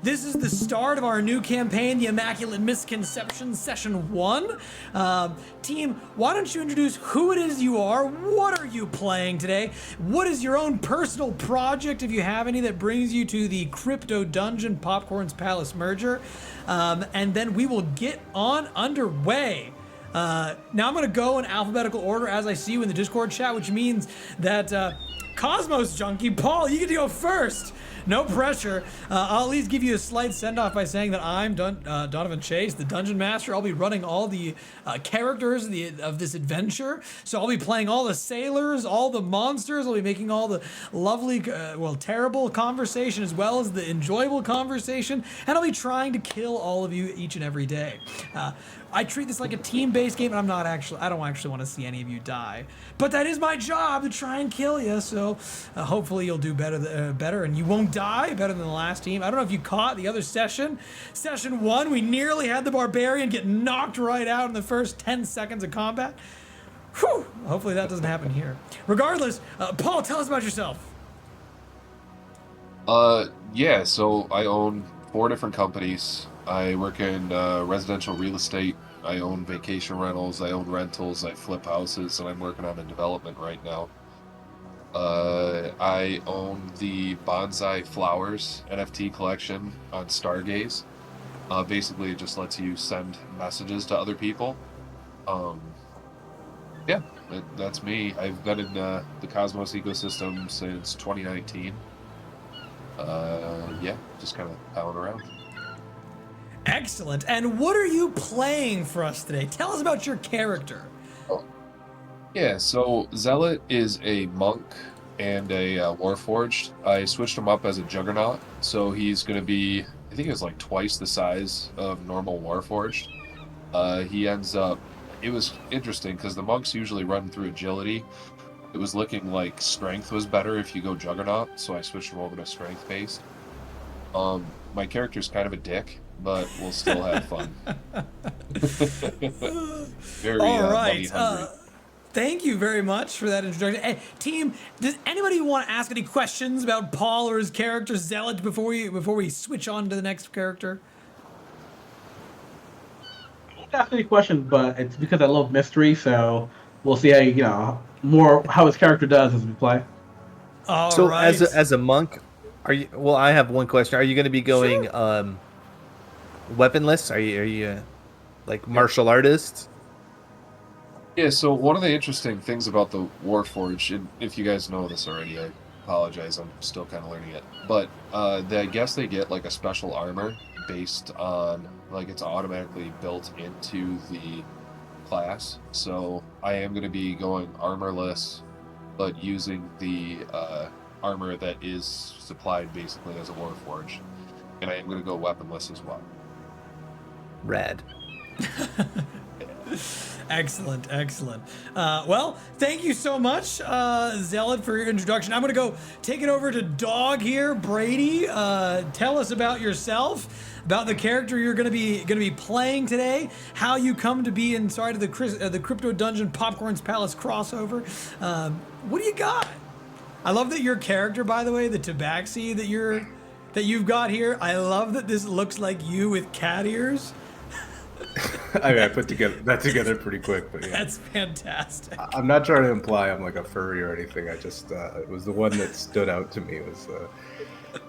This is the start of our new campaign, the Immaculate Misconception, Session 1. Team, why don't you introduce who it is you are? What are you playing today? What is your own personal project, if you have any, that brings you to the Crypto Dungeon Popcorn's Palace merger? And then we will get on underway. Now I'm going to go in alphabetical order as I see you in the Discord chat, which means that Cosmos Junkie, Paul, you get to go first. No pressure. I'll at least give you a slight send-off by saying that I'm Donovan Chase, the Dungeon Master. I'll be running all the characters of this adventure. So I'll be playing all the sailors, all the monsters. I'll be making all the lovely, terrible conversation as well as the enjoyable conversation. And I'll be trying to kill all of you each and every day. I treat this like a team-based game, and I don't actually want to see any of you die. But that is my job, to try and kill you, so hopefully you'll do better, and you won't die better than the last team. I don't know if you caught the other session. Session 1, we nearly had the Barbarian get knocked right out in the first 10 seconds of combat. Whew! Hopefully that doesn't happen here. Regardless, Paul, tell us about yourself. Yeah, so I own 4 different companies. I work in residential real estate. I own vacation rentals. I own rentals. I flip houses, and I'm working on a development right now. I own the Bonsai Flowers NFT collection on Stargaze. Basically, it just lets you send messages to other people. Yeah, that's me. I've been in the Cosmos ecosystem since 2019. Yeah, just kind of palling around. Excellent. And what are you playing for us today? Tell us about your character. Oh. Yeah, so Zealot is a monk and a Warforged. I switched him up as a Juggernaut, so he's going to be, I think it's like twice the size of normal Warforged. He ends up, it was interesting because the monks usually run through agility. It was looking like strength was better if you go Juggernaut, so I switched him over to strength-based. My character's kind of a dick, but we'll still have fun. Very all right. money hungry. Thank you very much for that introduction. Hey, team, does anybody want to ask any questions about Paul or his character Zealot before we switch on to the next character? I won't ask any questions, but it's because I love mystery, so we'll see how more how his character does as we play. All so right. as a monk, are you? Well, I have one question. Are you going to be going weaponless? Are you like martial artists? Yeah, so one of the interesting things about the Warforged, and if you guys know this already, I apologize, I'm still kind of learning it, but I guess they get like a special armor based on, like, it's automatically built into the class, so I am going to be going armorless, but using the armor that is supplied basically as a Warforged, and I am going to go weaponless as well. Rad. Excellent. Well, thank you so much, Zealot, for your introduction. I'm going to go take it over to Dog here. Brady, tell us about yourself, about the character you're going to be playing today, how you come to be inside of the Crypto Dungeon Popcorn's Palace crossover. What do you got? I love that your character, by the way, the Tabaxi that you've got here. I love that this looks like you with cat ears. I mean, I put that together pretty quick, but yeah. That's fantastic. I'm not trying to imply I'm like a furry or anything. I just, it was the one that stood out to me was the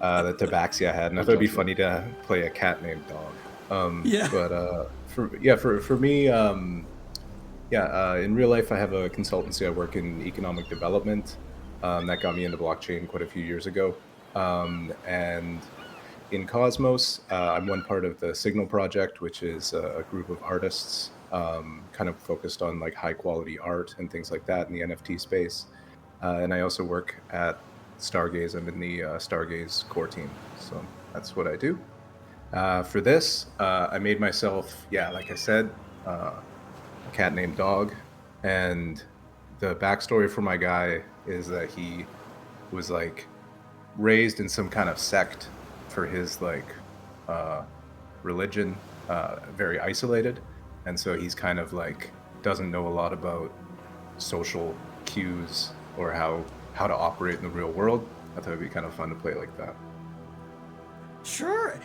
Tabaxi I had, and I thought it'd be funny to play a cat named Dog. Yeah. But for me, in real life I have a consultancy. I work in economic development. That got me into blockchain quite a few years ago, and in Cosmos, I'm one part of the Signal project, which is a group of artists kind of focused on like high quality art and things like that in the NFT space. And I also work at Stargaze. I'm in the Stargaze core team. So that's what I do. For this, I made myself, like I said, a cat named Dog. And the backstory for my guy is that he was like raised in some kind of sect for his like religion, very isolated, and so he's kind of like doesn't know a lot about social cues or how to operate in the real world. I thought it'd be kind of fun to play like that. Sure.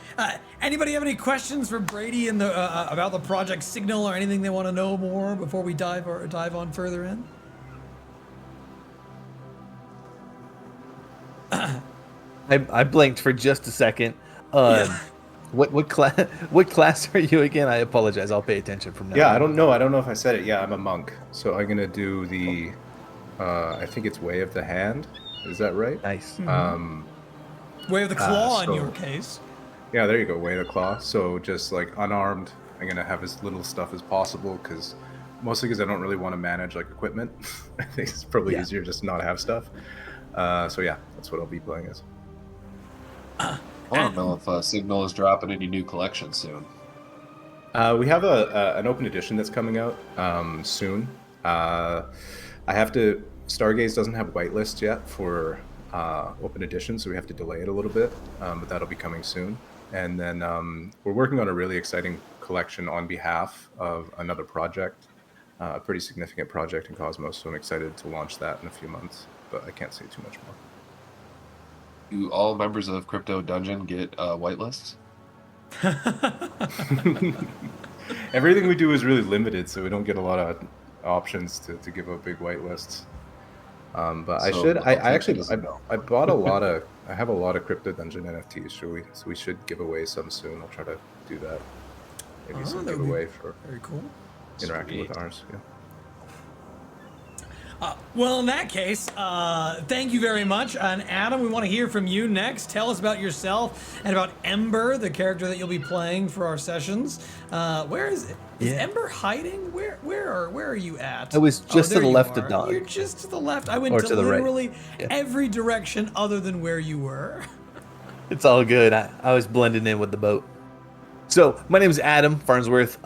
Anybody have any questions for Brady in the about the Project Signal or anything they want to know more before we dive on further in? I blinked for just a second. Yeah. What class are you again? I apologize. I'll pay attention from now. Yeah, on. I don't know. I don't know if I said it. Yeah, I'm a monk. So I'm gonna do the, I think it's Way of the Hand. Is that right? Nice. Way of the Claw in so- your case. Yeah, there you go. Way of the Claw. So just like unarmed, I'm gonna have as little stuff as possible mostly because I don't really want to manage like equipment. I think it's probably easier just to not have stuff. So yeah, that's what I'll be playing as. I don't know if Signal is dropping any new collections soon. We have an open edition that's coming out soon. I have to. Stargaze doesn't have whitelist yet for open edition, so we have to delay it a little bit. But that'll be coming soon. And then we're working on a really exciting collection on behalf of another project, a pretty significant project in Cosmos. So I'm excited to launch that in a few months, but I can't say too much more. Do all members of Crypto Dungeon get whitelists? Everything we do is really limited, so we don't get a lot of options to give out big whitelists. But I So, should. I I'll actually. take this I bought a lot of. I have a lot of Crypto Dungeon NFTs. So we should give away some soon. I'll try to do that. Maybe some that would be giveaway for very cool. interacting Sweet. with ours. Yeah. Well, in that case, thank you very much. And Adam, we want to hear from you next. Tell us about yourself and about Ember, the character that you'll be playing for our sessions. Where is it? Is Yeah. Ember hiding? Where are you at? I was just to there the you left are. of Dawn. You're just to the left. I went Or to to the right. literally Yeah. every direction other than where you were. It's all good. I was blending in with the boat. So my name is Adam Farnsworth.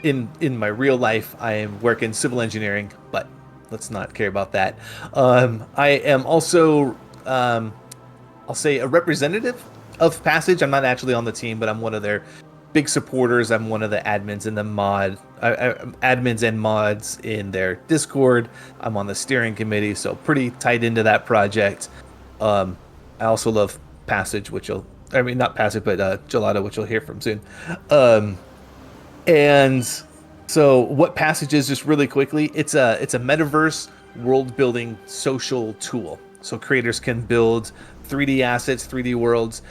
In my real life, I am working civil engineering, but let's not care about that. I am also, I'll say, a representative of Passage. I'm not actually on the team, but I'm one of their big supporters. I'm one of the admins in the admins and mods in their Discord. I'm on the steering committee, so pretty tied into that project. I also love Passage, not Passage, but Gelato, which you'll hear from soon. And so what Passage is, just really quickly, it's a metaverse world building social tool. So creators can build 3D assets, 3D worlds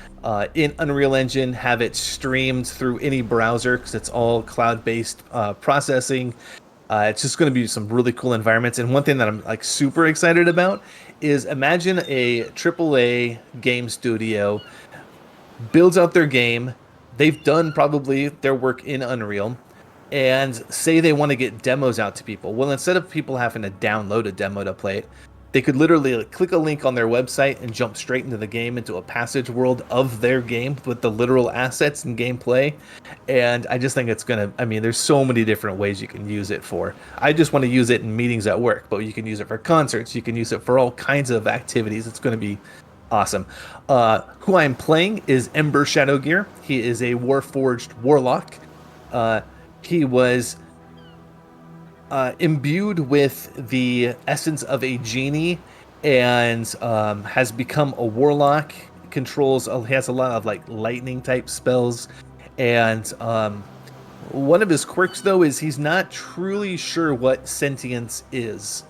in Unreal Engine, have it streamed through any browser because it's all cloud-based processing. It's just going to be some really cool environments. And one thing that I'm like super excited about is imagine a AAA game studio builds out their game. They've done probably their work in Unreal, and say they want to get demos out to people. Well, instead of people having to download a demo to play it, they could literally click a link on their website and jump straight into the game, into a Passage world of their game with the literal assets and gameplay. And I just think it's there's so many different ways you can use it for. I just want to use it in meetings at work, but you can use it for concerts. You can use it for all kinds of activities. It's going to be awesome. Who I'm playing is Ember Shadowgear. He is a Warforged Warlock. He was imbued with the essence of a genie and has become a warlock. He has a lot of like lightning type spells, and one of his quirks though is he's not truly sure what sentience is.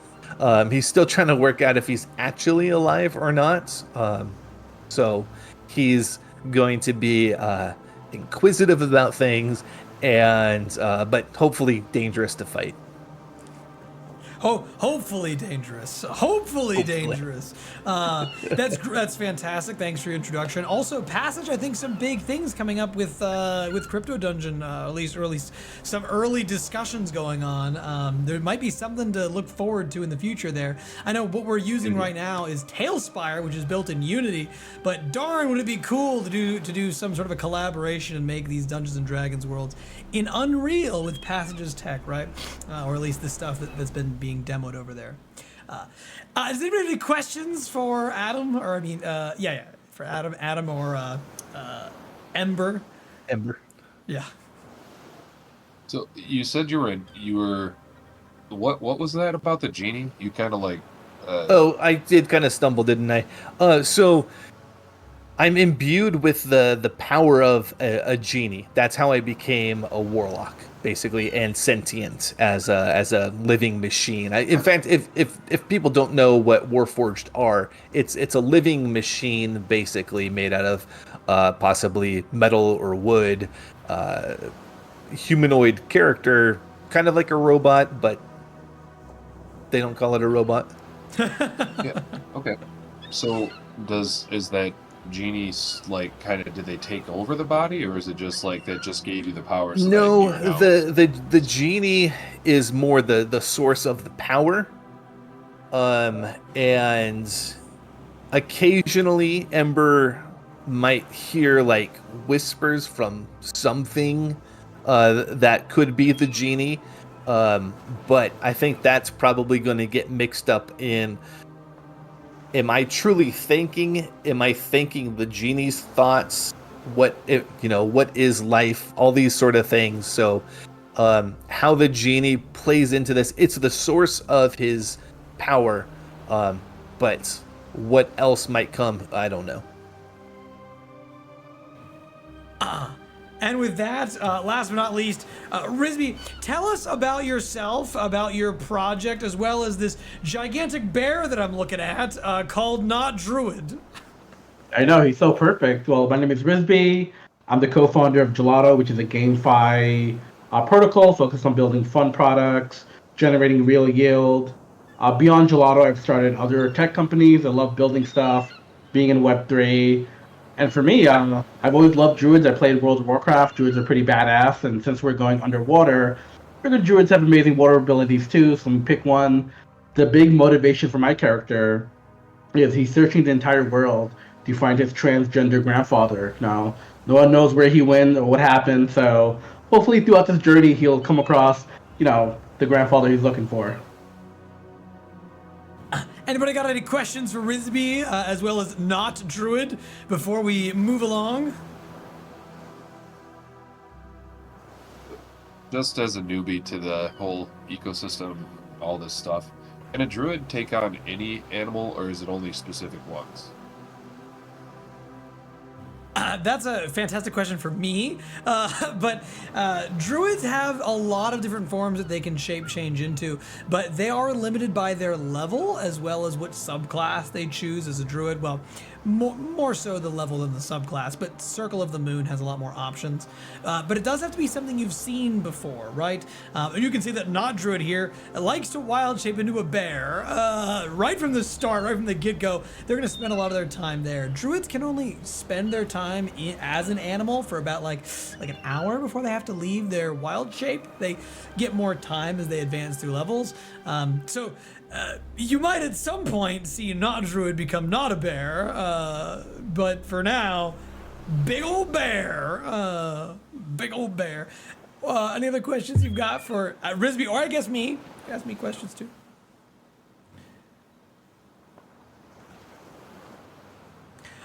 He's still trying to work out if he's actually alive or not. So he's going to be inquisitive about things, and but hopefully dangerous to fight. Hopefully dangerous. Hopefully dangerous. That's fantastic. Thanks for your introduction. Also, Passage, I think some big things coming up with Crypto Dungeon, or at least some early discussions going on. There might be something to look forward to in the future there. I know what we're using right now is Tailspire, which is built in Unity, but darn, would it be cool to do some sort of a collaboration and make these Dungeons and Dragons worlds in Unreal with Passage's tech, right? Or at least the stuff that's been being demoed over there. Does anybody have any questions for Adam? Or for Adam or Ember. Ember. Yeah. So you said you were what was that about the genie? You kind of like I did kind of stumble, didn't I? So I'm imbued with the power of a genie. That's how I became a warlock, basically, and sentient as a living machine. In fact, if people don't know what Warforged are, it's a living machine, basically made out of possibly metal or wood, humanoid character, kind of like a robot, but they don't call it a robot. Yeah. Okay. So is that genie like kind of, did they take over the body, or is it just like that just gave you the power? So No, that you're now... the genie is more the source of the power. And occasionally Ember might hear like whispers from something that could be the genie. But I think that's probably going to get mixed up in, am I truly thinking? Am I thinking the genie's thoughts? What is life? All these sort of things. So, how the genie plays into this, it's the source of his power. But what else might come, I don't know. And with that, last but not least, Risby, tell us about yourself, about your project, as well as this gigantic bear that I'm looking at called Not Druid. I know, he's so perfect. Well, my name is Risby. I'm the co-founder of Gelato, which is a GameFi protocol focused on building fun products, generating real yield. Beyond Gelato, I've started other tech companies. I love building stuff, being in Web3. And for me, I've always loved druids. I played World of Warcraft. Druids are pretty badass, and since we're going underwater, I figured druids have amazing water abilities too, so let me pick one. The big motivation for my character is he's searching the entire world to find his transgender grandfather. Now, no one knows where he went or what happened, so hopefully throughout this journey he'll come across, the grandfather he's looking for. Anybody got any questions for Risby, as well as Not Druid, before we move along? Just as a newbie to the whole ecosystem, all this stuff, can a druid take on any animal, or is it only specific ones? That's a fantastic question for me, but druids have a lot of different forms that they can shape change into, but they are limited by their level as well as what subclass they choose as a druid. Well, more so the level than the subclass, but Circle of the Moon has a lot more options. But it does have to be something you've seen before, right? And you can see that Not Druid here likes to wild shape into a bear. Right from the start, right from the get-go, they're going to spend a lot of their time there. Druids can only spend their time as an animal for about like an hour before they have to leave their wild shape. They get more time as they advance through levels. So you might at some point see Not Druid become not a bear, but for now, big old bear. Big old bear. Any other questions you've got for Risby, or I guess me? Ask me questions too.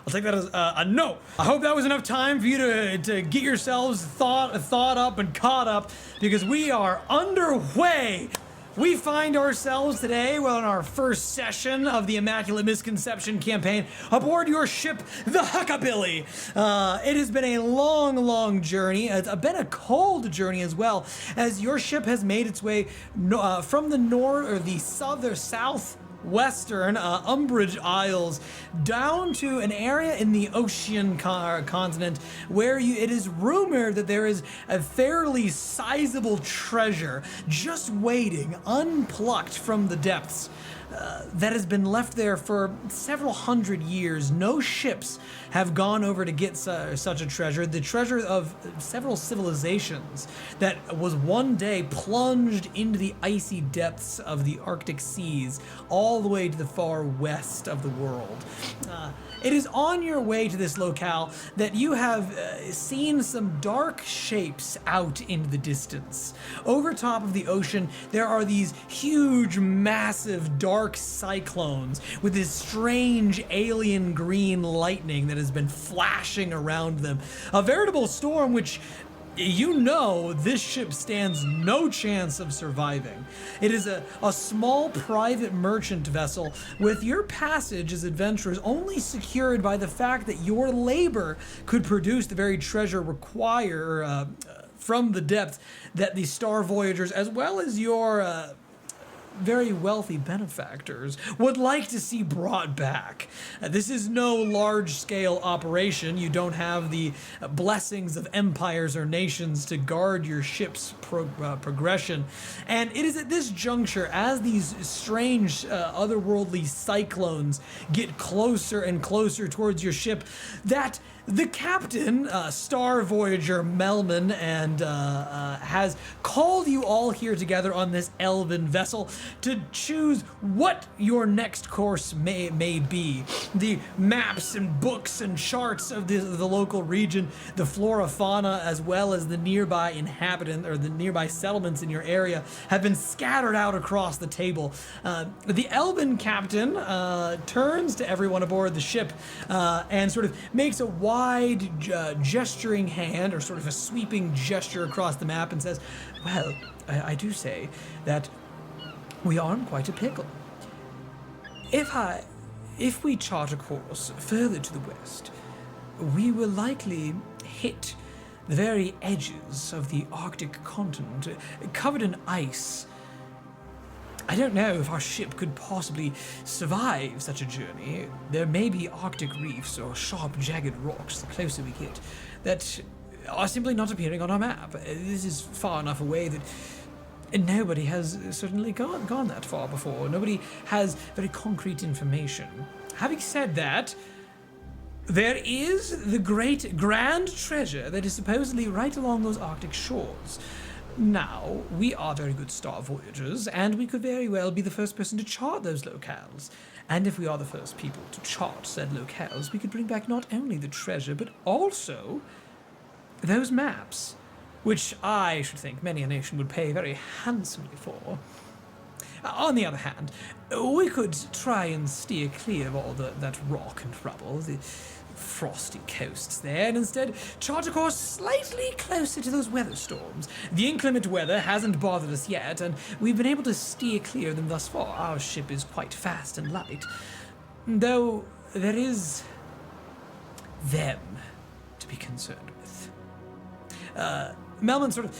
I'll take that as a no. I hope that was enough time for you to get yourselves thought up and caught up, because we are underway. We find ourselves today, on our first session of the Immaculate Misconception campaign, aboard your ship, the Huckabilly. It has been a long, long journey. It's been a cold journey as well, as your ship has made its way from the north or the southwestern Umbrage Isles down to an area in the ocean continent where it is rumored that there is a fairly sizable treasure just waiting, unplucked from the depths. That has been left there for several hundred years. No ships have gone over to get such a treasure. The treasure of several civilizations that was one day plunged into the icy depths of the Arctic seas, all the way to the far west of the world. It is on your way to this locale that you have seen some dark shapes out in the distance. Over top of the ocean, there are these huge, massive, dark cyclones with this strange alien green lightning that has been flashing around them. A veritable storm which you know this ship stands no chance of surviving. It is a small private merchant vessel with your passage as adventurers only secured by the fact that your labor could produce the very treasure required from the depths that the Star Voyagers, as well as your very wealthy benefactors, would like to see brought back. This is no large-scale operation. You don't have the blessings of empires or nations to guard your ship's progression. And it is at this juncture, as these strange otherworldly cyclones get closer and closer towards your ship, that the captain, Star Voyager Melman, and has called you all here together on this elven vessel to choose what your next course may be. The maps and books and charts of the local region, the flora, fauna, as well as the nearby the nearby settlements in your area have been scattered out across the table. The elven captain turns to everyone aboard the ship and sort of makes a wide gesturing hand, or sort of a sweeping gesture across the map, and says, well, I do say that we are in quite a pickle. If we chart a course further to the west, we will likely hit the very edges of the Arctic continent, covered in ice. I don't know if our ship could possibly survive such a journey. There may be Arctic reefs or sharp, jagged rocks the closer we get that are simply not appearing on our map. This is far enough away that nobody has certainly gone that far before. Nobody has very concrete information. Having said that, there is the great grand treasure that is supposedly right along those Arctic shores. Now, we are very good Star Voyagers, and we could very well be the first person to chart those locales. And if we are the first people to chart said locales, we could bring back not only the treasure, but also those maps, which I should think many a nation would pay very handsomely for. On the other hand, we could try and steer clear of all that rock and rubble, the frosty coasts there, and instead chart a course slightly closer to those weather storms. The inclement weather hasn't bothered us yet, and we've been able to steer clear of them thus far. Our ship is quite fast and light, though there is them to be concerned with. Melman sort of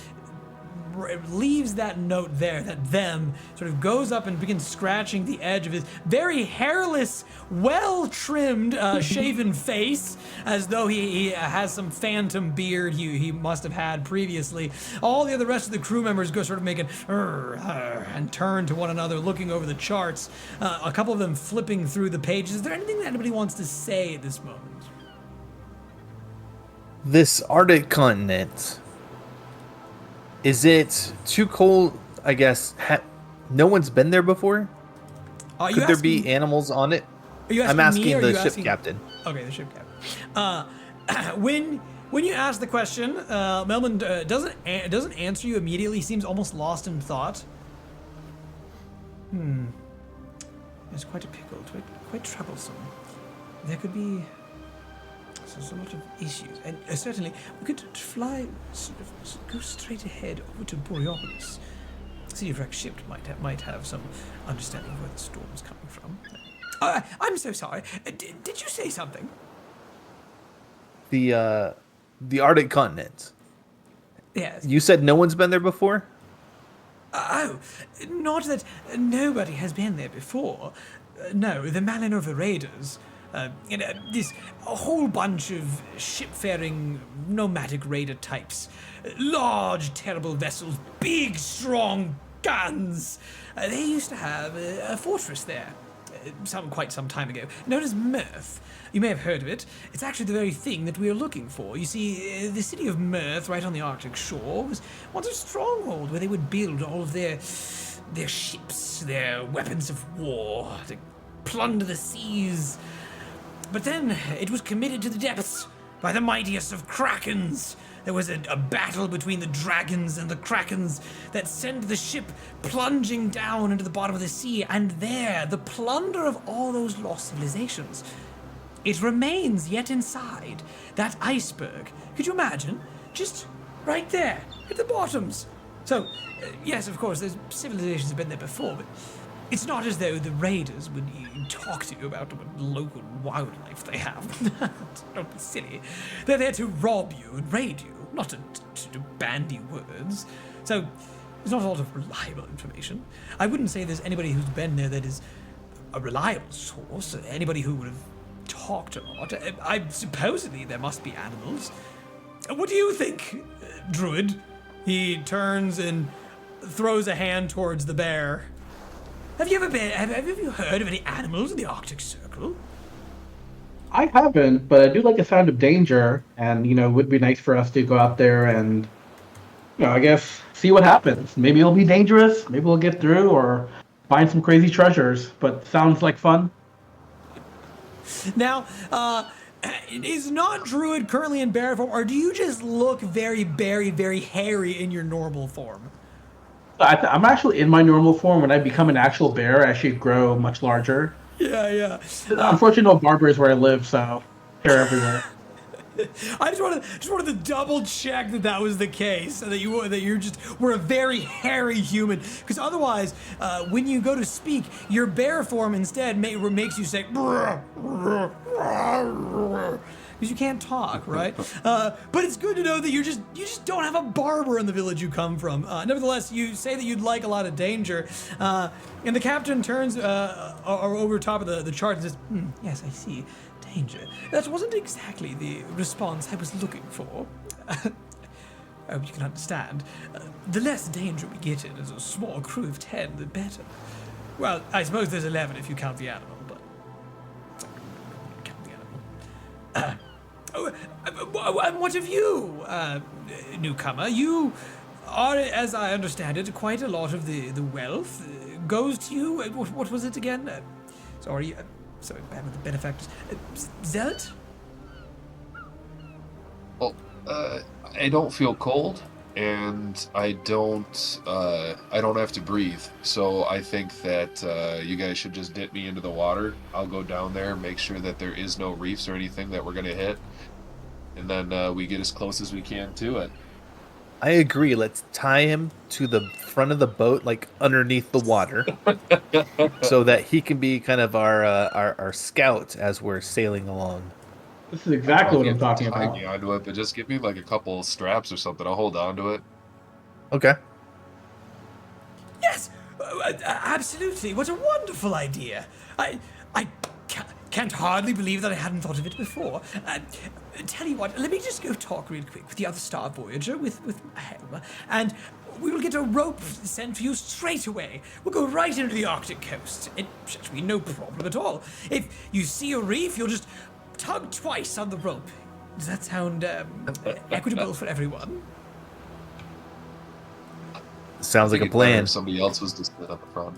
leaves that note there, that them, sort of goes up and begins scratching the edge of his very hairless, well-trimmed, shaven face, as though he has some phantom beard he must have had previously. All the rest of the crew members go sort of making and turn to one another, looking over the charts, a couple of them flipping through the pages. Is there anything that anybody wants to say at this moment? This Arctic continent, is it too cold? I guess no one's been there before. Could there be animals on it? I'm asking the ship captain. Okay, the ship captain. When you ask the question, Melman doesn't answer you immediately. He seems almost lost in thought. It's quite a pickle, quite troublesome. There could be a lot of issues, and certainly we could fly, go straight ahead over to Borealis. City of Rex ship might have some understanding of where the storm's coming from. I'm so sorry. Did you say something? The Arctic continent. Yes. You said no one's been there before? Oh, not that nobody has been there before. No, the Malinova Raiders. This whole bunch of ship-faring nomadic raider types. Large, terrible vessels, big, strong guns. They used to have a fortress there, quite some time ago, known as Mirth. You may have heard of it. It's actually the very thing that we are looking for. You see, the city of Mirth, right on the Arctic shore, was once a stronghold where they would build all of their ships, their weapons of war, to plunder the seas. But then it was committed to the depths by the mightiest of krakens. There was a battle between the dragons and the krakens that sent the ship plunging down into the bottom of the sea, and there, the plunder of all those lost civilizations. It remains yet inside that iceberg. Could you imagine? Just Right there, at the bottoms. So, yes, of course, those civilizations have been there before, but it's not as though the raiders would talk to you about what local wildlife they have. Don't be silly. They're there to rob you and raid you, not to bandy words. So, there's not a lot of reliable information. I wouldn't say there's anybody who's been there that is a reliable source, anybody who would have talked a lot. Supposedly there must be animals. What do you think, Druid? He turns and throws a hand towards the bear. Have you heard of any animals in the Arctic Circle? I haven't, but I do like the sound of danger, and it would be nice for us to go out there and, I guess see what happens. Maybe it'll be dangerous, maybe we'll get through, or find some crazy treasures. But sounds like fun. Now, is not Druid currently in bear form, or do you just look very, very, very hairy in your normal form? I'm actually in my normal form. When I become an actual bear, I actually grow much larger. Yeah. Unfortunately, no barbers where I live, so hair everywhere. I just wanted to double check that was the case, that you were a very hairy human. Because otherwise, when you go to speak, your bear form instead makes you say because you can't talk, right? But it's good to know that you just don't have a barber in the village you come from. Nevertheless, you say that you'd like a lot of danger, and the captain turns over top of the chart and says, "Yes, I see. Danger. That wasn't exactly the response I was looking for. I hope you can understand. The less danger we get in as a small crew of 10, the better. Well, I suppose there's 11 if you count the animal, but... count the animal. What of you, newcomer? You are, as I understand it, quite a lot of the wealth goes to you. What was it again? Sorry, bad with the benefactors. Zealot? Well, I don't feel cold, and I don't have to breathe. So I think that you guys should just dip me into the water. I'll go down there, make sure that there is no reefs or anything that we're gonna hit, and then we get as close as we can to it. I agree. Let's tie him to the front of the boat, like underneath the water, so that he can be kind of our scout as we're sailing along. This is exactly what I'm talking Tie about. me onto it, but just give me like a couple straps or something. I'll hold on to it. Okay. Yes, absolutely. What a wonderful idea. I can't hardly believe that I hadn't thought of it before. Tell you what, let me just go talk real quick with the other Star Voyager, with Helma, and we will get a rope sent for you straight away. We'll go right into the Arctic coast. It should be no problem at all. If you see a reef, you'll just tug twice on the rope. Does that sound equitable for everyone? Sounds like a It'd be better plan. if somebody else was just sit up front,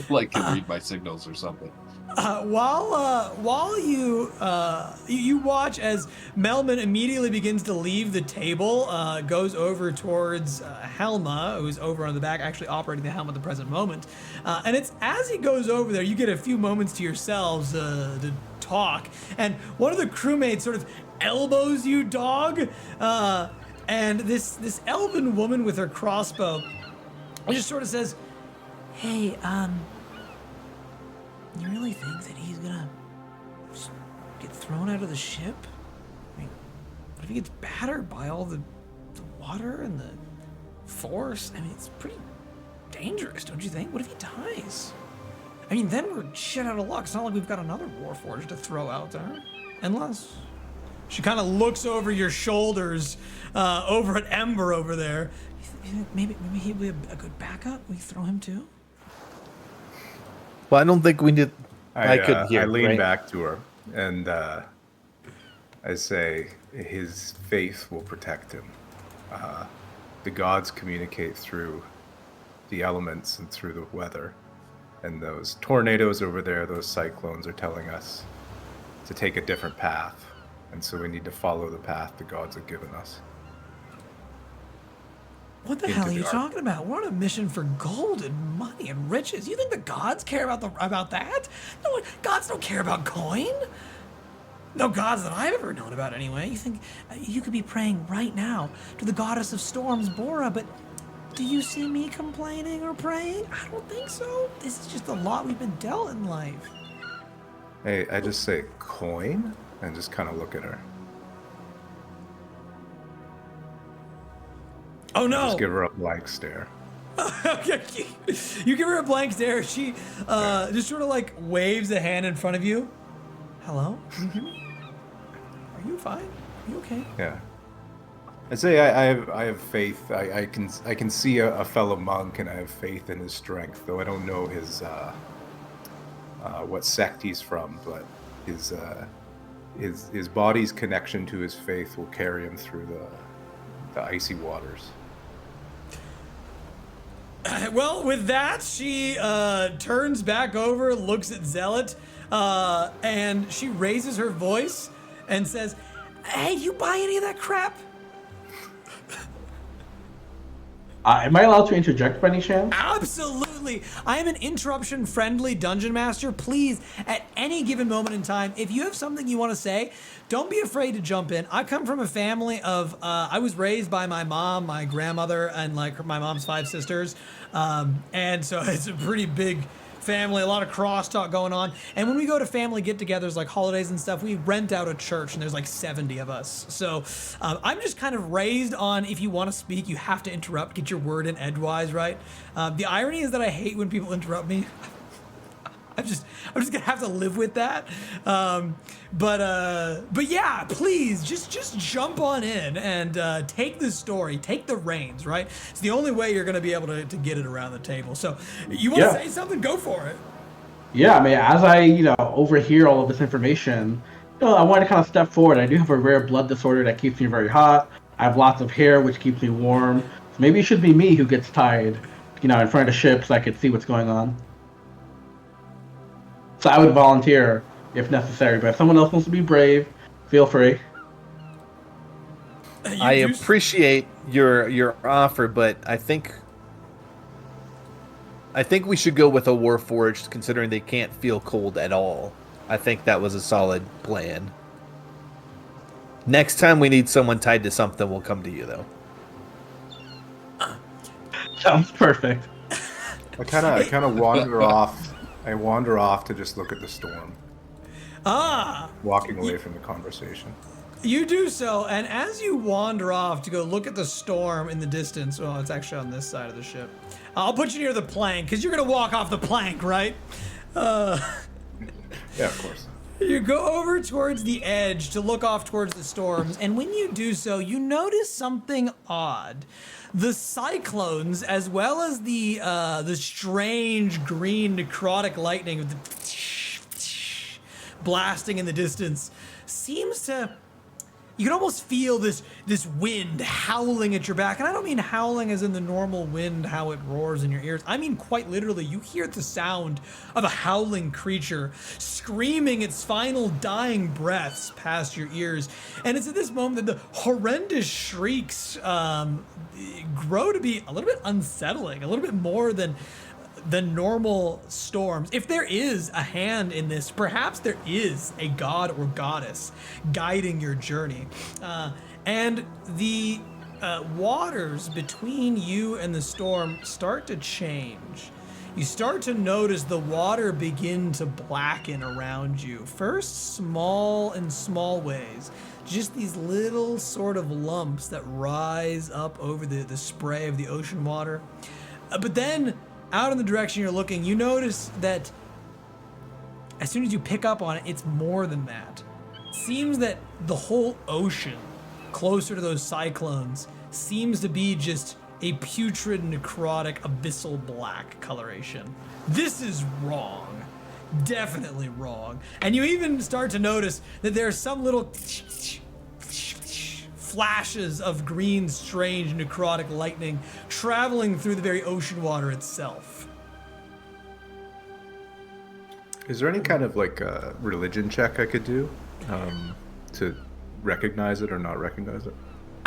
like can read my signals or something. While you watch as Melman immediately begins to leave the table, goes over towards Helma, who's over on the back, actually operating the helm at the present moment. And it's as he goes over there, you get a few moments to yourselves to talk, and one of the crewmates sort of elbows you, dog, and this elven woman with her crossbow just sort of says, "Hey, you really think that he's gonna just get thrown out of the ship? I mean, what if he gets battered by all the water and the force? I mean, it's pretty dangerous, don't you think? What if he dies? I mean, then we're shit out of luck. It's not like we've got another Warforged to throw out there. Unless..." She kind of looks over your shoulders, over at Ember over there. You think maybe he'd be a good backup? We throw him too? Well, I don't think we did. I couldn't hear. I lean right? back to her and I say, his faith will protect him. The gods communicate through the elements and through the weather. And those tornadoes over there, those cyclones are telling us to take a different path. And so we need to follow the path the gods have given us. What the hell are you talking about? We're on a mission for gold and money and riches. You think the gods care about that? No, gods don't care about coin. No gods that I've ever known about, anyway. You think you could be praying right now to the goddess of storms, Bora, but do you see me complaining or praying? I don't think so. This is just the lot we've been dealt in life. Hey, I just say coin and just kind of look at her. Oh no! Just give her a blank stare. Okay, you give her a blank stare. She just sort of like waves a hand in front of you. Hello? Can you hear me? Are you fine? Are you okay? Yeah. I say I have faith. I can see a fellow monk, and I have faith in his strength. Though I don't know his what sect he's from, but his body's connection to his faith will carry him through the icy waters. Well, with that, she turns back over, looks at Zealot, and she raises her voice and says, "Hey, you buy any of that crap?" Am I allowed to interject by any chance? Absolutely. I am an interruption-friendly dungeon master. Please, at any given moment in time, if you have something you want to say, don't be afraid to jump in. I come from a family of, I was raised by my mom, my grandmother, and like my mom's 5 sisters. And so it's a pretty big family, a lot of crosstalk going on. And when we go to family get-togethers like holidays and stuff, we rent out a church and there's like 70 of us. So I'm just kind of raised on, if you want to speak, you have to interrupt, get your word in edgewise, right? The irony is that I hate when people interrupt me. I'm just gonna have to live with that. But yeah, please just jump on in and take the story, take the reins, right? It's the only way you're gonna be able to get it around the table. So you want to say something? Go for it. Yeah, I mean, as I overhear all of this information, I want to kind of step forward. I do have a rare blood disorder that keeps me very hot. I have lots of hair, which keeps me warm. So maybe it should be me who gets tied, in front of the ship so I could see what's going on. So I would volunteer if necessary, but if someone else wants to be brave, feel free. I appreciate your offer, but I think we should go with a Warforged, considering they can't feel cold at all. I think that was a solid plan. Next time we need someone tied to something, we'll come to you, though. Sounds perfect. I kind of wander off. I wander off to just look at the storm. Walking away from the conversation. You do so, and as you wander off to go look at the storm in the distance, well, it's actually on this side of the ship. I'll put you near the plank, because you're going to walk off the plank, right? Yeah, of course. You go over towards the edge to look off towards the storms, and when you do so, you notice something odd. The cyclones, as well as the strange green necrotic lightning with the blasting in the distance, seems to... You can almost feel this wind howling at your back. And I don't mean howling as in the normal wind, how it roars in your ears. I mean quite literally, you hear the sound of a howling creature screaming its final dying breaths past your ears. And it's at this moment that the horrendous shrieks grow to be a little bit unsettling, a little bit more than the normal storms. If there is a hand in this, perhaps there is a god or goddess guiding your journey. And the waters between you and the storm start to change. You start to notice the water begin to blacken around you. First, small ways. Just these little sort of lumps that rise up over the spray of the ocean water. But then, out in the direction you're looking, you notice that as soon as you pick up on it, it's more than that. It seems that the whole ocean, closer to those cyclones, seems to be just a putrid, necrotic, abyssal black coloration. This is wrong. Definitely wrong. And you even start to notice that there's some little flashes of green, strange, necrotic lightning traveling through the very ocean water itself. Is there any kind of like a religion check I could do to recognize it or not recognize it?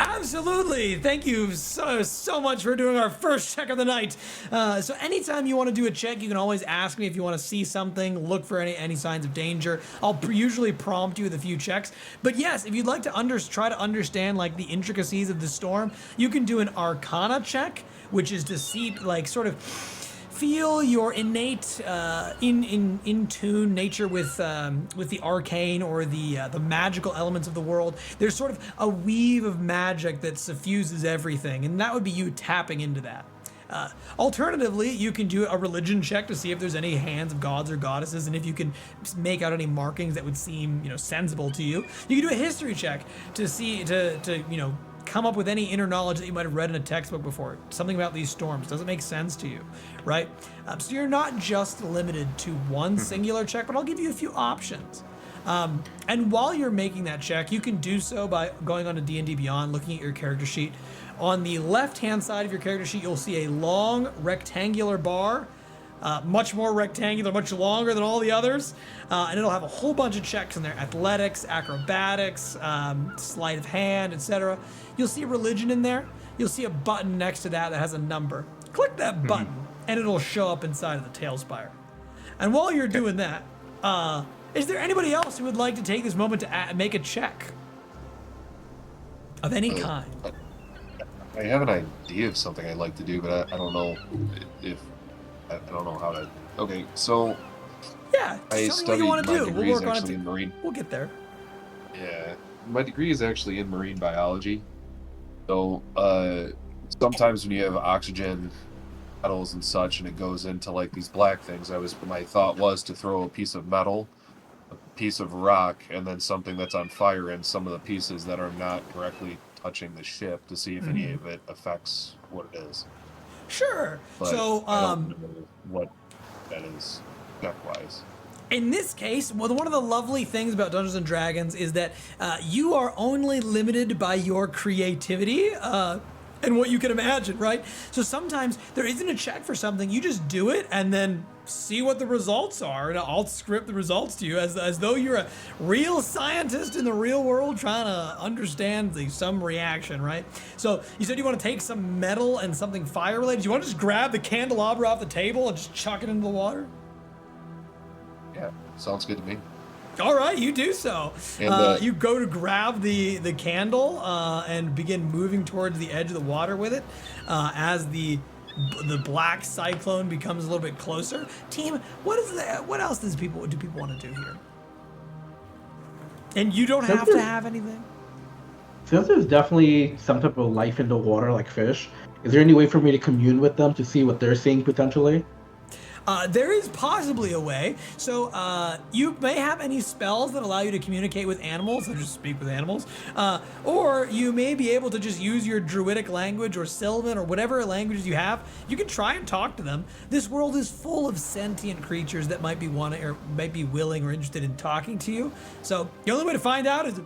Absolutely. Thank you so much for doing our first check of the night. So anytime you want to do a check, you can always ask me if you want to see something, look for any signs of danger. I'll usually prompt you with a few checks. But yes, if you'd like to try to understand like the intricacies of the storm, you can do an Arcana check, which is to see like sort of feel your innate in tune nature with the arcane or the magical elements of the world. There's sort of a weave of magic that suffuses everything, and that would be you tapping into that. Alternatively, you can do a religion check to see if there's any hands of gods or goddesses, and if you can make out any markings that would seem sensible to you. You can do a history check to see to come up with any inner knowledge that you might have read in a textbook before. Something about these storms. Does it make sense to you, right? So you're not just limited to one singular check, but I'll give you a few options. And while you're making that check, you can do so by going on to D&D Beyond, looking at your character sheet. On the left-hand side of your character sheet, you'll see a long rectangular bar, much more rectangular, much longer than all the others, and it'll have a whole bunch of checks in there: athletics, acrobatics, sleight of hand, etc. You'll see religion in there. You'll see a button next to that has a number. Click that button, and it'll show up inside of the Tailspire. And while you're doing that, is there anybody else who would like to take this moment to make a check of any kind? I have an idea of something I'd like to do, but I don't know if I don't know how to. Okay, so Yeah, I just tell me what you want studied to my do. degree We'll is work on it. actually in marine. We'll get there. Yeah, my degree is actually in marine biology. So sometimes when you have oxygen metals and such, and it goes into like these black things, my thought was to throw a piece of metal, a piece of rock, and then something that's on fire in some of the pieces that are not directly touching the ship to see if any of it affects what it is. Sure. But So, I don't know what that is deck-wise. in this case, well, one of the lovely things about Dungeons and Dragons is that you are only limited by your creativity and what you can imagine, right? So sometimes there isn't a check for something, you just do it and then see what the results are, and I'll script the results to you as though you're a real scientist in the real world trying to understand some reaction, right? So you said you want to take some metal and something fire related. Do you want to just grab the candelabra off the table and just chuck it into the water? Yeah, sounds good to me. All right, you do so. And, you go to grab the candle and begin moving towards the edge of the water with it as the black cyclone becomes a little bit closer. Team, what else do people want to do here? And you don't have to have anything. Since there's definitely some type of life in the water, like fish, is there any way for me to commune with them to see what they're seeing potentially? There is possibly a way. So you may have any spells that allow you to communicate with animals, or just speak with animals, or you may be able to just use your druidic language or Sylvan or whatever languages you have. You can try and talk to them. This world is full of sentient creatures that might be willing or interested in talking to you. So the only way to find out is to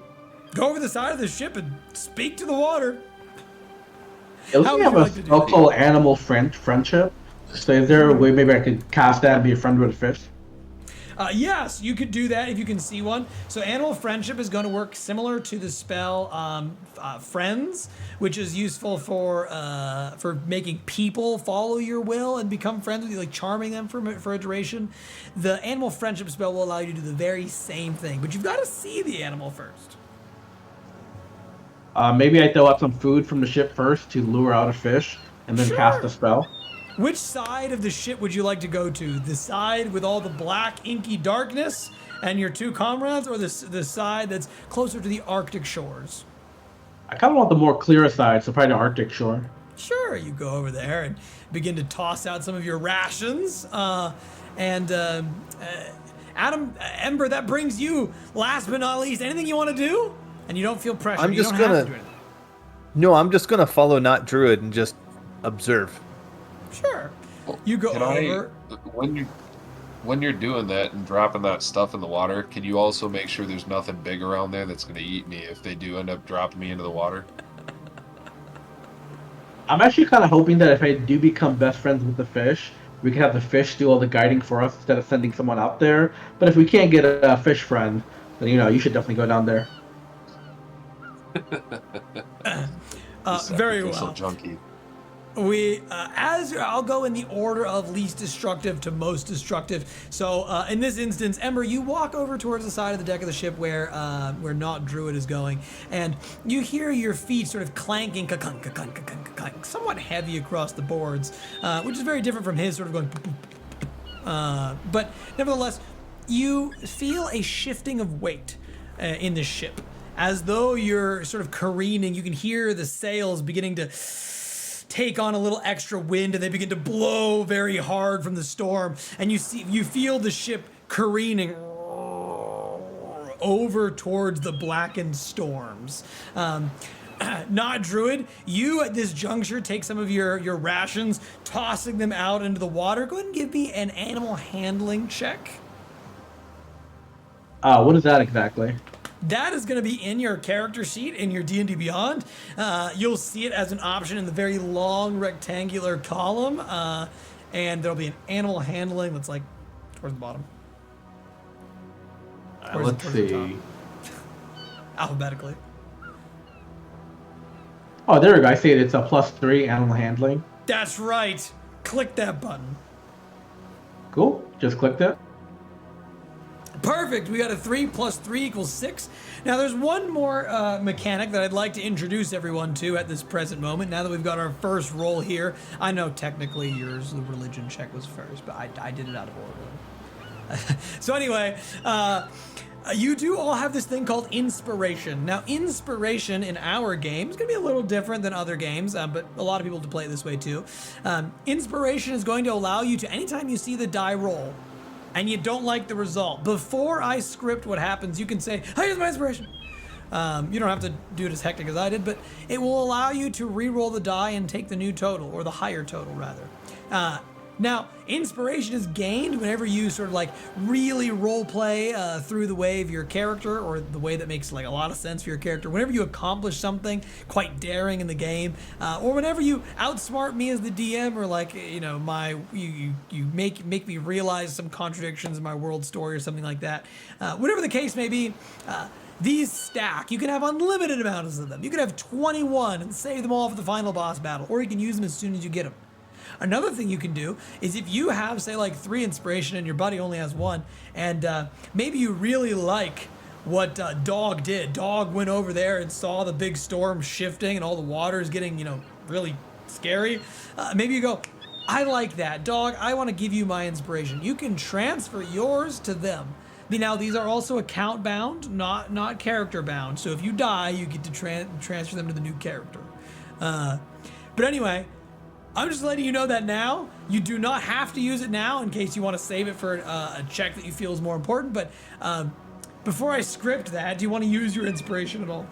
go over the side of the ship and speak to the water. Yeah, let's have a spell called Animal Friendship. So is there a way maybe I could cast that and be a friend with a fish? Yes, you could do that if you can see one. So Animal Friendship is going to work similar to the spell Friends, which is useful for making people follow your will and become friends with you, like charming them for a duration. The Animal Friendship spell will allow you to do the very same thing, but you've got to see the animal first. Maybe I throw out some food from the ship first to lure out a fish, and then cast the spell. Which side of the ship would you like to go to? The side with all the black, inky darkness and your two comrades, or the side that's closer to the Arctic shores? I kind of want the more clearer side, so probably the Arctic shore. Sure, you go over there and begin to toss out some of your rations. Adam, Ember, that brings you, last but not least, anything you want to do? And you don't feel pressure. I'm just gonna. No, I'm just gonna follow not Druid and just observe. Sure. You go over. When you're doing that and dropping that stuff in the water, can you also make sure there's nothing big around there that's going to eat me if they do end up dropping me into the water? I'm actually kind of hoping that if I do become best friends with the fish, we can have the fish do all the guiding for us instead of sending someone out there. But if we can't get a fish friend, then you should definitely go down there. Very Sacrificial well. junkie. I'll go in the order of least destructive to most destructive. So in this instance, Ember, you walk over towards the side of the deck of the ship where not Druid is going, and you hear your feet sort of clanking, ka-kunk, ka-kunk, ka-kunk, ka-kunk, somewhat heavy across the boards, which is very different from his sort of going. But nevertheless, you feel a shifting of weight in the ship, as though you're sort of careening. You can hear the sails beginning to take on a little extra wind, and they begin to blow very hard from the storm, and you feel the ship careening over towards the blackened storms. Not Druid, you at this juncture take some of your rations, tossing them out into the water. Go ahead and give me an animal handling check. What is that exactly? That is going to be in your character sheet in your D&D Beyond. You'll see it as an option in the very long rectangular column, and there'll be an animal handling that's like towards the bottom. Let's see. Alphabetically. Oh, there we go. I see it. It's a +3 animal handling. That's right. Click that button. Cool. Just clicked it. Perfect. We got a 3 + 3 = 6. Now, there's one more mechanic that I'd like to introduce everyone to at this present moment. Now that we've got our first roll here, I know technically yours, the religion check was first, but I did it out of order. So anyway, you do all have this thing called inspiration. Now, inspiration in our game is going to be a little different than other games, but a lot of people play it this way too. Inspiration is going to allow you to, anytime you see the die roll, and you don't like the result, before I script what happens, you can say, "Hey, here's my inspiration." You don't have to do it as hectic as I did, but it will allow you to re-roll the die and take the new total, or the higher total, rather. Now, inspiration is gained whenever you sort of like really role play through the way of your character, or the way that makes like a lot of sense for your character. Whenever you accomplish something quite daring in the game, or whenever you outsmart me as the DM, or like you make me realize some contradictions in my world story or something like that. Whatever the case may be. These stack. You can have unlimited amounts of them. You can have 21 and save them all for the final boss battle, or you can use them as soon as you get them. Another thing you can do is if you have, say, like 3 inspiration and your buddy only has 1, and maybe you really like what Dog did. Dog went over there and saw the big storm shifting and all the water is getting, really scary. Maybe you go, "I like that. Dog, I want to give you my inspiration." You can transfer yours to them. Now, these are also account bound, not character bound. So if you die, you get to transfer them to the new character. But anyway, I'm just letting you know that now. You do not have to use it now in case you want to save it for a check that you feel is more important. But before I script that, do you want to use your inspiration at all?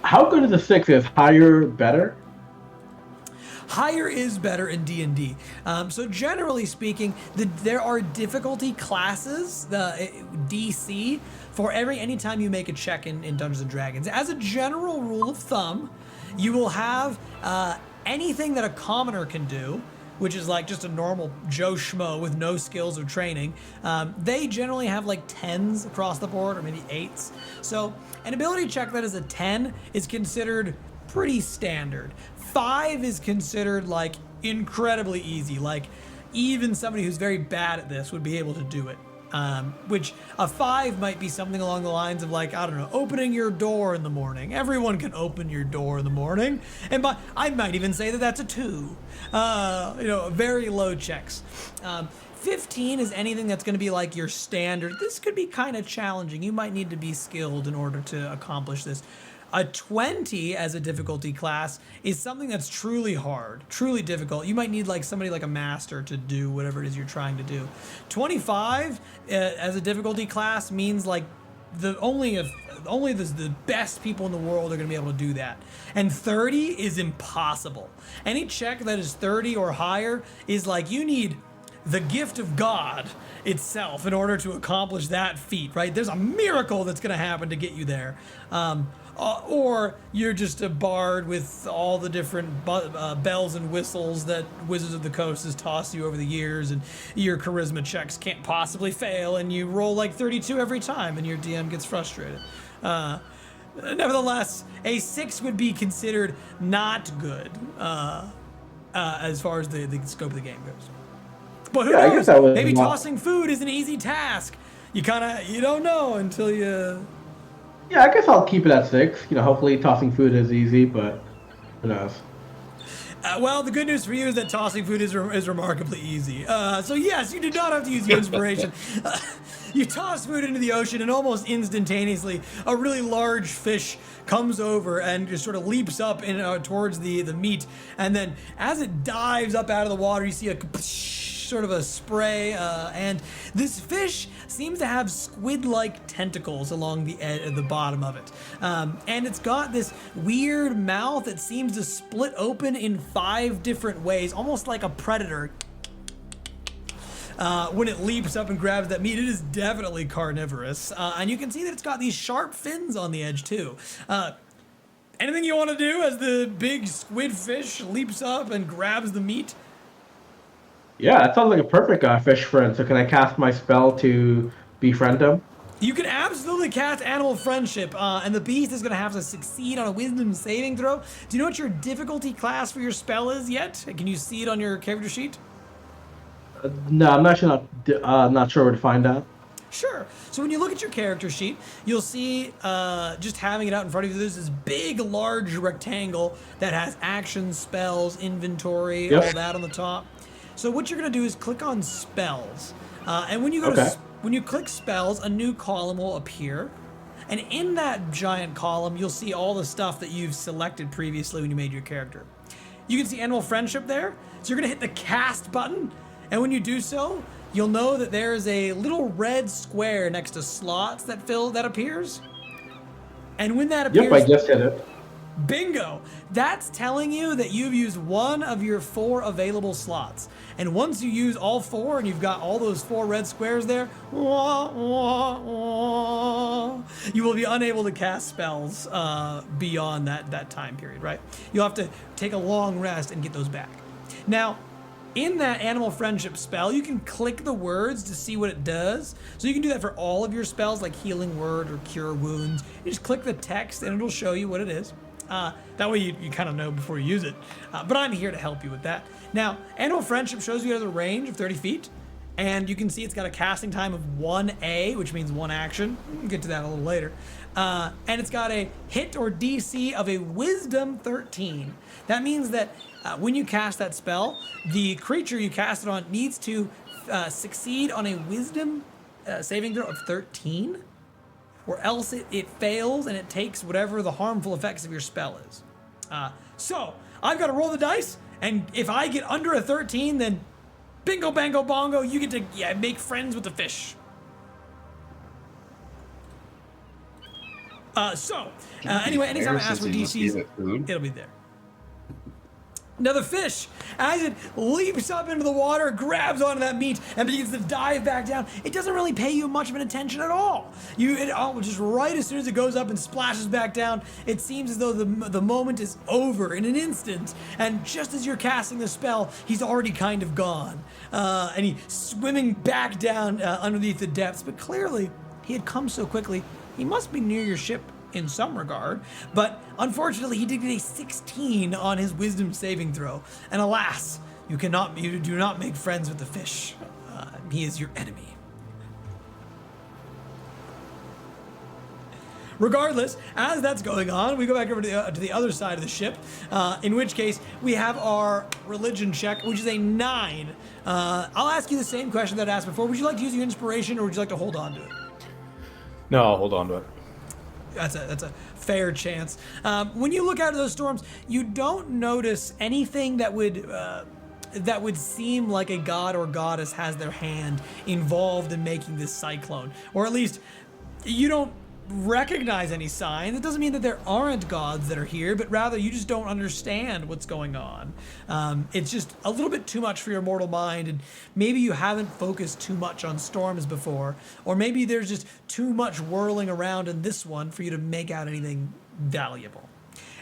How good is the 6? Is higher better? Higher is better in D&D. So generally speaking, there are difficulty classes, the DC, for anytime you make a check in Dungeons & Dragons. As a general rule of thumb, you will have anything that a commoner can do, which is like just a normal Joe Schmo with no skills or training. They generally have like 10s across the board, or maybe 8s. So an ability check that is a 10 is considered pretty standard. 5 is considered like incredibly easy. Like even somebody who's very bad at this would be able to do it. Which a 5 might be something along the lines of like, I don't know, opening your door in the morning. Everyone can open your door in the morning. And I might even say that that's a 2. Very low checks. 15 is anything that's going to be like your standard. This could be kind of challenging. You might need to be skilled in order to accomplish this. A 20 as a difficulty class is something that's truly hard, truly difficult. You might need like somebody like a master to do whatever it is you're trying to do. 25 as a difficulty class means like only the best people in the world are going to be able to do that. And 30 is impossible. Any check that is 30 or higher is like you need the gift of God itself in order to accomplish that feat, right? There's a miracle that's going to happen to get you there. Or you're just a bard with all the different bells and whistles that Wizards of the Coast has tossed you over the years, and your charisma checks can't possibly fail, and you roll like 32 every time, and your DM gets frustrated. Nevertheless, a 6 would be considered not good as far as the scope of the game goes. But who Yeah, I knows? guess that was Maybe not- tossing food is an easy task. You don't know until you. Yeah, I guess I'll keep it at 6. Hopefully tossing food is easy, but who knows? Well, the good news for you is that tossing food is remarkably easy. So yes, you do not have to use your inspiration. You toss food into the ocean, and almost instantaneously, a really large fish comes over and just sort of leaps up towards the meat. And then, as it dives up out of the water, you see a sort of a spray, and this fish seems to have squid-like tentacles along the bottom of it, and it's got this weird mouth that seems to split open in 5 different ways, almost like a predator. When it leaps up and grabs that meat, it is definitely carnivorous, and you can see that it's got these sharp fins on the edge too. Anything you want to do as the big squid fish leaps up and grabs the meat? Yeah, that sounds like a perfect fish friend. So can I cast my spell to befriend him? You can absolutely cast Animal Friendship, and the beast is going to have to succeed on a Wisdom saving throw. Do you know what your difficulty class for your spell is yet? Can you see it on your character sheet? No, I'm not sure where to find that. Sure. So when you look at your character sheet, you'll see, just having it out in front of you, there's this big, large rectangle that has actions, spells, inventory, Yep. all that on the top. So what you're going to do is click on spells. And when you go Okay. when you click spells, a new column will appear. And in that giant column, you'll see all the stuff that you've selected previously when you made your character. You can see Animal Friendship there. So you're going to hit the cast button. And when you do so, you'll know that there is a little red square next to slots that appears. And when that appears, Yep, I just hit it. bingo! That's telling you that you've used one of your 4 available slots. And once you use all 4 and you've got all those 4 red squares there, wah, wah, wah, you will be unable to cast spells beyond that time period, right? You'll have to take a long rest and get those back. Now, in that Animal Friendship spell, you can click the words to see what it does. So you can do that for all of your spells, like Healing Word or Cure Wounds. You just click the text and it'll show you what it is. That way you kind of know before you use it. But I'm here to help you with that. Now, Animal Friendship shows you it has a range of 30 feet. And you can see it's got a casting time of 1A, which means 1 action. We'll get to that a little later. And it's got a hit or DC of a Wisdom 13. That means that when you cast that spell, the creature you cast it on needs to succeed on a Wisdom saving throw of 13, or else it fails and it takes whatever the harmful effects of your spell is. So I've got to roll the dice, and if I get under a 13, then bingo, bango, bongo, you get to make friends with the fish. Anyway, anytime I ask for DCs, it'll be there. Now the fish, as it leaps up into the water, grabs onto that meat, and begins to dive back down, it doesn't really pay you much of an attention at all. Just right as soon as it goes up and splashes back down, it seems as though the moment is over in an instant. And just as you're casting the spell, he's already kind of gone. And he's swimming back down underneath the depths. But clearly, he had come so quickly, he must be near your ship in some regard, but unfortunately he did get a 16 on his wisdom saving throw, and alas, you do not make friends with the fish. He is your enemy. Regardless, as that's going on, we go back over to the other side of the ship, in which case we have our religion check, which is a 9. I'll ask you the same question that I asked before. Would you like to use your inspiration, or would you like to hold on to it? No, I'll hold on to it. That's a fair chance. When you look out of those storms, you don't notice anything that would seem like a god or goddess has their hand involved in making this cyclone, or at least you don't recognize any signs. It doesn't mean that there aren't gods that are here, but rather you just don't understand what's going on. It's just a little bit too much for your mortal mind, and maybe you haven't focused too much on storms before, or maybe there's just too much whirling around in this one for you to make out anything valuable.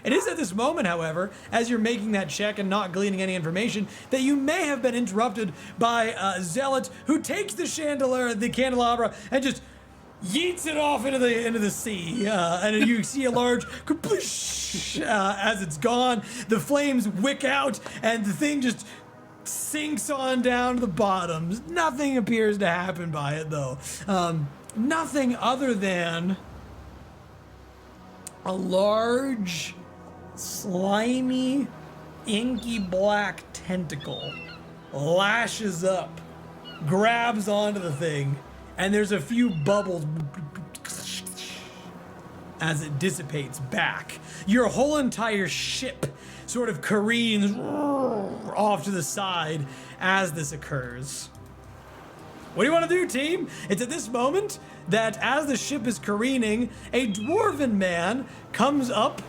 It is at this moment, however, as you're making that check and not gleaning any information, that you may have been interrupted by Zealot, who takes the candelabra and just yeets it off into the sea, and you see a large kaploosh, as it's gone. The flames wick out, and the thing just sinks on down to the bottom. Nothing appears to happen by it, though. Nothing other than a large, slimy, inky black tentacle lashes up, grabs onto the thing, and there's a few bubbles as it dissipates back. Your whole entire ship sort of careens off to the side as this occurs. What do you want to do, team? It's at this moment that as the ship is careening, a dwarven man comes up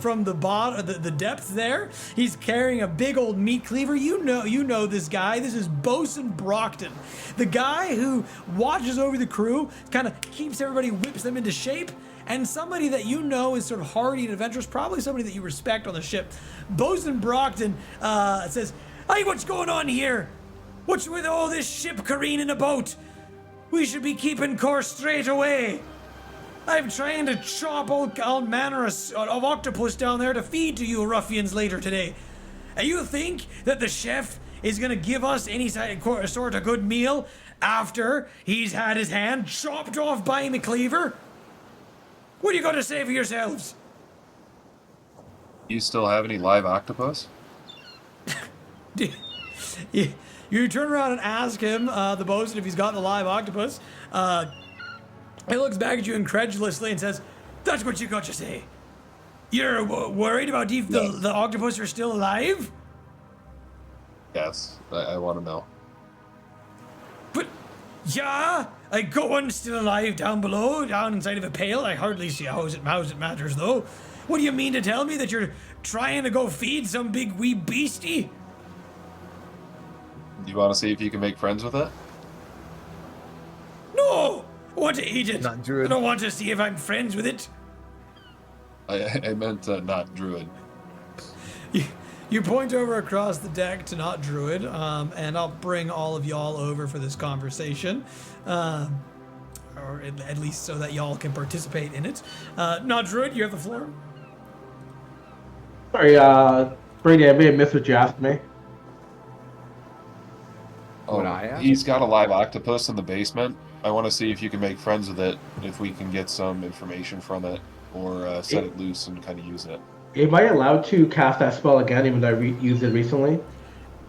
from the bottom, the depths there. He's carrying a big old meat cleaver. You know this guy. This is Bosun Brockton, the guy who watches over the crew, kind of keeps everybody, whips them into shape, and somebody that you know is sort of hardy and adventurous, probably somebody that you respect on the ship. Bosun Brockton says, "Hey, what's going on here? What's with all this ship careening about? We should be keeping course straight away. I'm trying to chop all manner of octopus down there to feed to you ruffians later today. And you think that the chef is going to give us any sort of good meal after he's had his hand chopped off by McCleaver? What do you got to say for yourselves?" You still have any live octopus? You turn around and ask him, the bosun, if he's got the live octopus. He looks back at you incredulously and says, "That's what you got to say. You're worried about if the octopus are still alive?" Yes, I want to know. "But, yeah, I got one still alive down below, down inside of a pail. I hardly see how it matters, though. What do you mean to tell me that you're trying to go feed some big wee beastie?" Do you want to see if you can make friends with it? "No! I want to eat it. Not Druid. I don't want to see if I'm friends with it." I meant not Druid. You point over across the deck to not Druid, and I'll bring all of y'all over for this conversation, or at least so that y'all can participate in it. Not Druid, you have the floor. Sorry, Brady, I may have missed what you asked me. Oh, he's got a live octopus in the basement. I want to see if you can make friends with it, if we can get some information from it, or set it loose and kind of use it. Am I allowed to cast that spell again, even though I used it recently?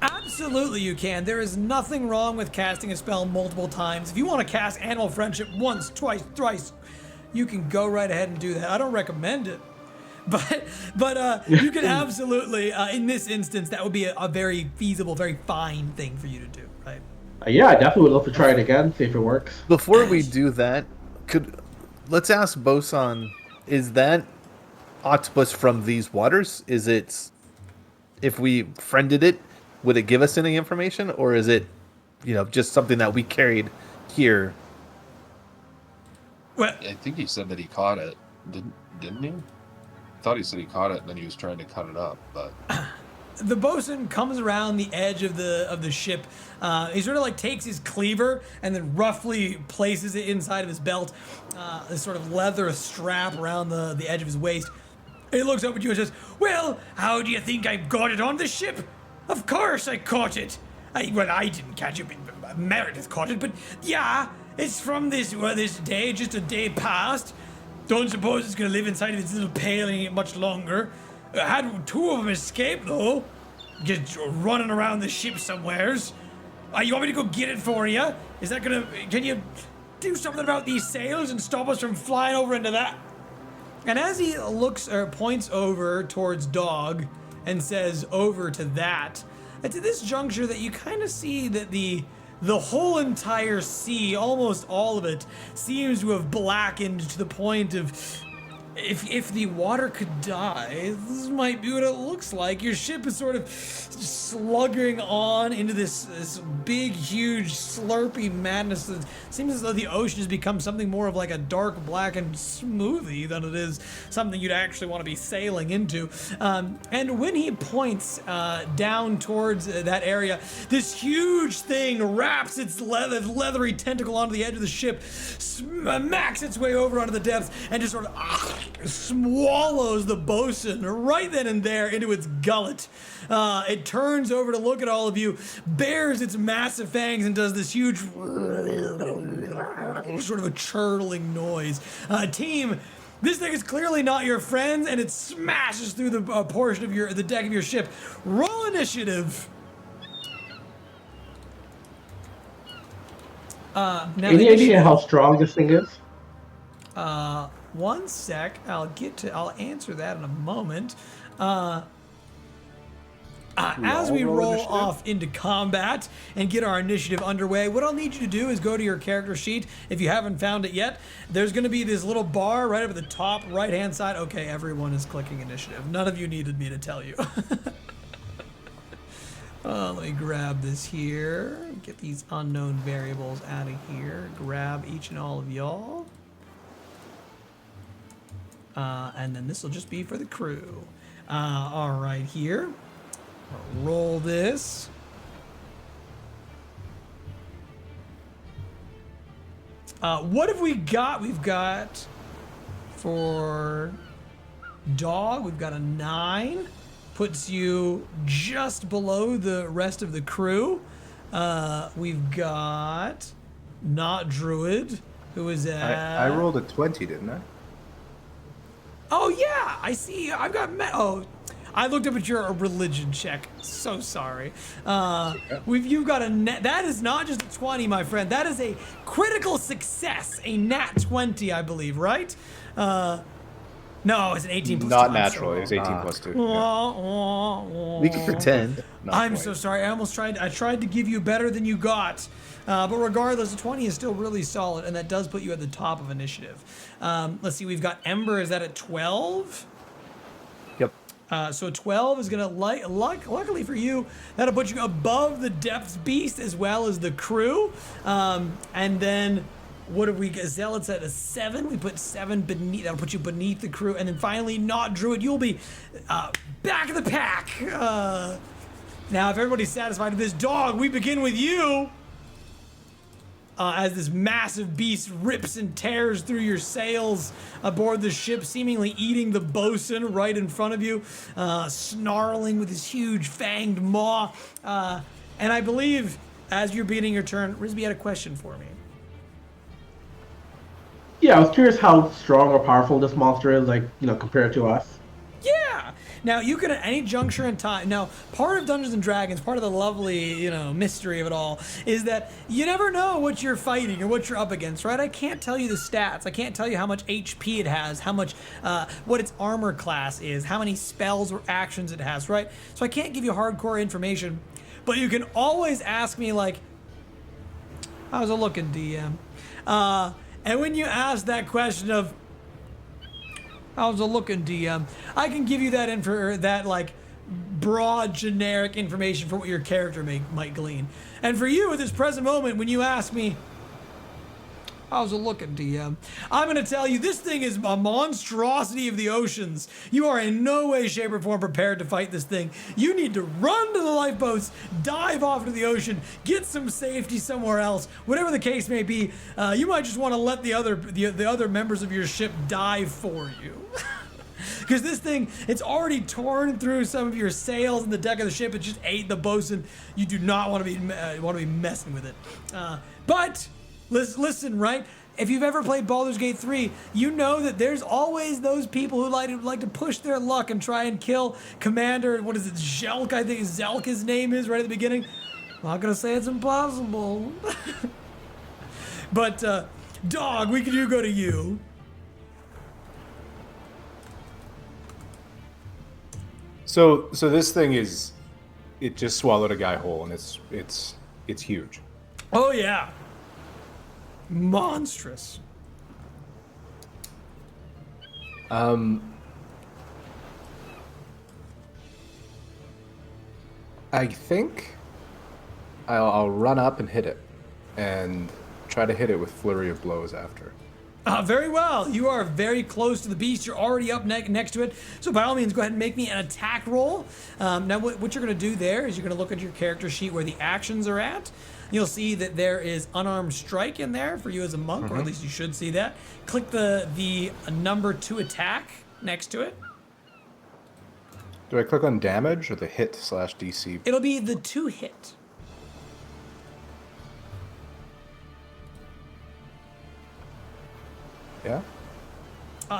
Absolutely you can. There is nothing wrong with casting a spell multiple times. If you want to cast Animal Friendship once, twice, thrice, you can go right ahead and do that. I don't recommend it. But you can absolutely, in this instance, that would be a very feasible, very fine thing for you to do, right? Yeah, I definitely would love to try it again, see if it works. Before we do that, let's ask Bosun, is that octopus from these waters? Is it, if we friended it, would it give us any information, or is it, just something that we carried here? Well, I think he said that he caught it, didn't he? I thought he said he caught it and then he was trying to cut it up, but the bosun comes around the edge of the ship. He sort of like takes his cleaver and then roughly places it inside of his belt, this sort of leather strap around the edge of his waist. He looks up at you and says, "Well, how do you think I got it on the ship? Of course I caught it. I didn't catch it, but Meredith caught it, but yeah, it's from this day, just a day past. Don't suppose it's gonna live inside of its little pail any much longer. I had two of them escape though, just running around the ship somewheres. You want me to go get it for you? Can you do something about these sails and stop us from flying over into that?" And as he looks or points over towards Dog and says over to that, it's at this juncture that you kind of see that the whole entire sea, almost all of it, seems to have blackened to the point of if the water could die, this might be what it looks like. Your ship is sort of slugging on into this big, huge, slurpy madness. It seems as though the ocean has become something more of like a dark, blackened smoothie than it is something you'd actually want to be sailing into. And when he points down towards that area, this huge thing wraps its leathery tentacle onto the edge of the ship, smacks its way over onto the depths, and just sort of swallows the bosun right then and there into its gullet. It turns over to look at all of you, bares its massive fangs, and does this huge sort of a churtling noise. Team, this thing is clearly not your friend, and it smashes through the portion of the deck of your ship. Roll initiative. Now Any idea how strong this thing is? One sec. I'll answer that in a moment. As we roll off into combat and get our initiative underway, what I'll need you to do is go to your character sheet. If you haven't found it yet, there's going to be this little bar right up at the top right-hand side. Okay, everyone is clicking initiative. None of you needed me to tell you. Let me grab this here. Get these unknown variables out of here. Grab each and all of y'all. And then this will just be for the crew. All right, here. Roll this. What have we got? We've got for dog, we've got a 9. Puts you just below the rest of the crew. We've got not Druid, who is at... I rolled a 20, didn't I? Oh yeah, I see. I've got oh, I looked up at your religion check. So sorry. You've got a net. That is not just a 20, my friend. That is a critical success, a nat 20, I believe, right? No, it's an 18 plus 2. Not natural. It was 18 plus 2. Yeah. We can pretend. I'm so sorry. I tried to give you better than you got. But regardless, a 20 is still really solid, and that does put you at the top of initiative. Let's see, we've got Ember. Is that at 12? Yep. So 12 is going to, luckily for you, that'll put you above the Depths Beast as well as the crew. And then, what have we got? Zealots at a 7. We put 7 beneath. That'll put you beneath the crew. And then finally, not Druid. You'll be back of the pack. Now, if everybody's satisfied with this dog, we begin with you. As this massive beast rips and tears through your sails aboard the ship, seemingly eating the bosun right in front of you, snarling with his huge fanged maw. And I believe, as you're beginning your turn, Rizby had a question for me. Yeah, I was curious how strong or powerful this monster is, like, compared to us. Yeah! Now, you can at any juncture in time... Now, part of Dungeons & Dragons, part of the lovely, mystery of it all, is that you never know what you're fighting or what you're up against, right? I can't tell you the stats. I can't tell you how much HP it has, how much... what its armor class is, how many spells or actions it has, right? So I can't give you hardcore information. But you can always ask me, like... How's it looking, DM? And when you ask that question of... How's it looking, DM? I can give you that broad, generic information for what your character might glean. And for you, at this present moment, when you ask me, how's it looking, DM? I'm going to tell you, this thing is a monstrosity of the oceans. You are in no way, shape, or form prepared to fight this thing. You need to run to the lifeboats, dive off into the ocean, get some safety somewhere else. Whatever the case may be, you might just want to let the other members of your ship die for you. Because this thing, it's already torn through some of your sails and the deck of the ship. It just ate the bosun. You do not want to be messing with it. But listen, right? If you've ever played Baldur's Gate 3, you know that there's always those people who like to push their luck and try and kill Commander. What is it? Zelk, I think Zelk his name is right at the beginning. I'm not gonna say it's impossible. But dog, we can go to you. So this thing it just swallowed a guy whole, and it's huge. Oh yeah. Monstrous. I think I'll run up and hit it, and try to hit it with flurry of blows after. Very well. You are very close to the beast. You're already up next to it. So by all means, go ahead and make me an attack roll. Now, what you're going to do there is you're going to look at your character sheet where the actions are at. You'll see that there is unarmed strike in there for you as a monk, or at least you should see that. Click the number 2 attack next to it. Do I click on damage or the hit/DC? It'll be the 2 hit. Yeah.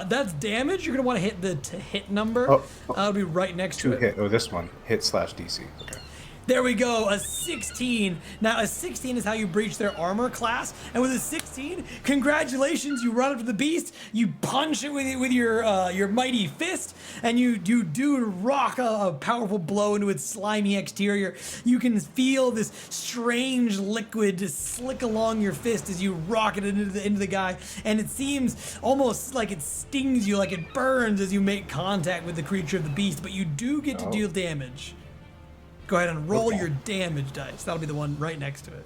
That's damage. You're gonna want to hit the hit number. It'll be right next to it. Hit. Oh, this one. Hit/DC. Okay. There we go, a 16. Now, a 16 is how you breach their armor class. And with a 16, congratulations, you run up to the beast, you punch it with your mighty fist, and you do rock a powerful blow into its slimy exterior. You can feel this strange liquid just slick along your fist as you rock it into the guy. And it seems almost like it stings you, like it burns as you make contact with the creature of the beast, but you do get to deal damage. Go ahead and roll your damage dice. That'll be the one right next to it.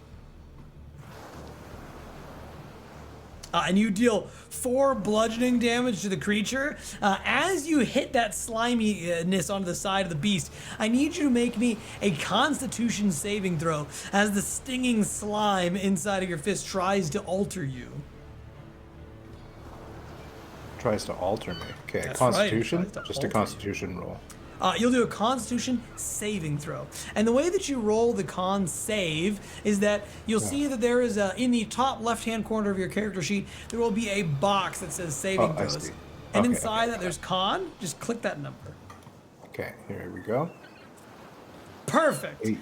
And you deal 4 bludgeoning damage to the creature. As you hit that sliminess onto the side of the beast, I need you to make me a Constitution saving throw as the stinging slime inside of your fist tries to alter you. Tries to alter me. Okay, That's Constitution? right, Just a Constitution roll. You'll do a Constitution saving throw. And the way that you roll the con save is that you'll see that there is in the top left-hand corner of your character sheet, there will be a box that says saving I throws. see. And Okay, inside that there's con, just click that number. Okay, here we go. Perfect. 8.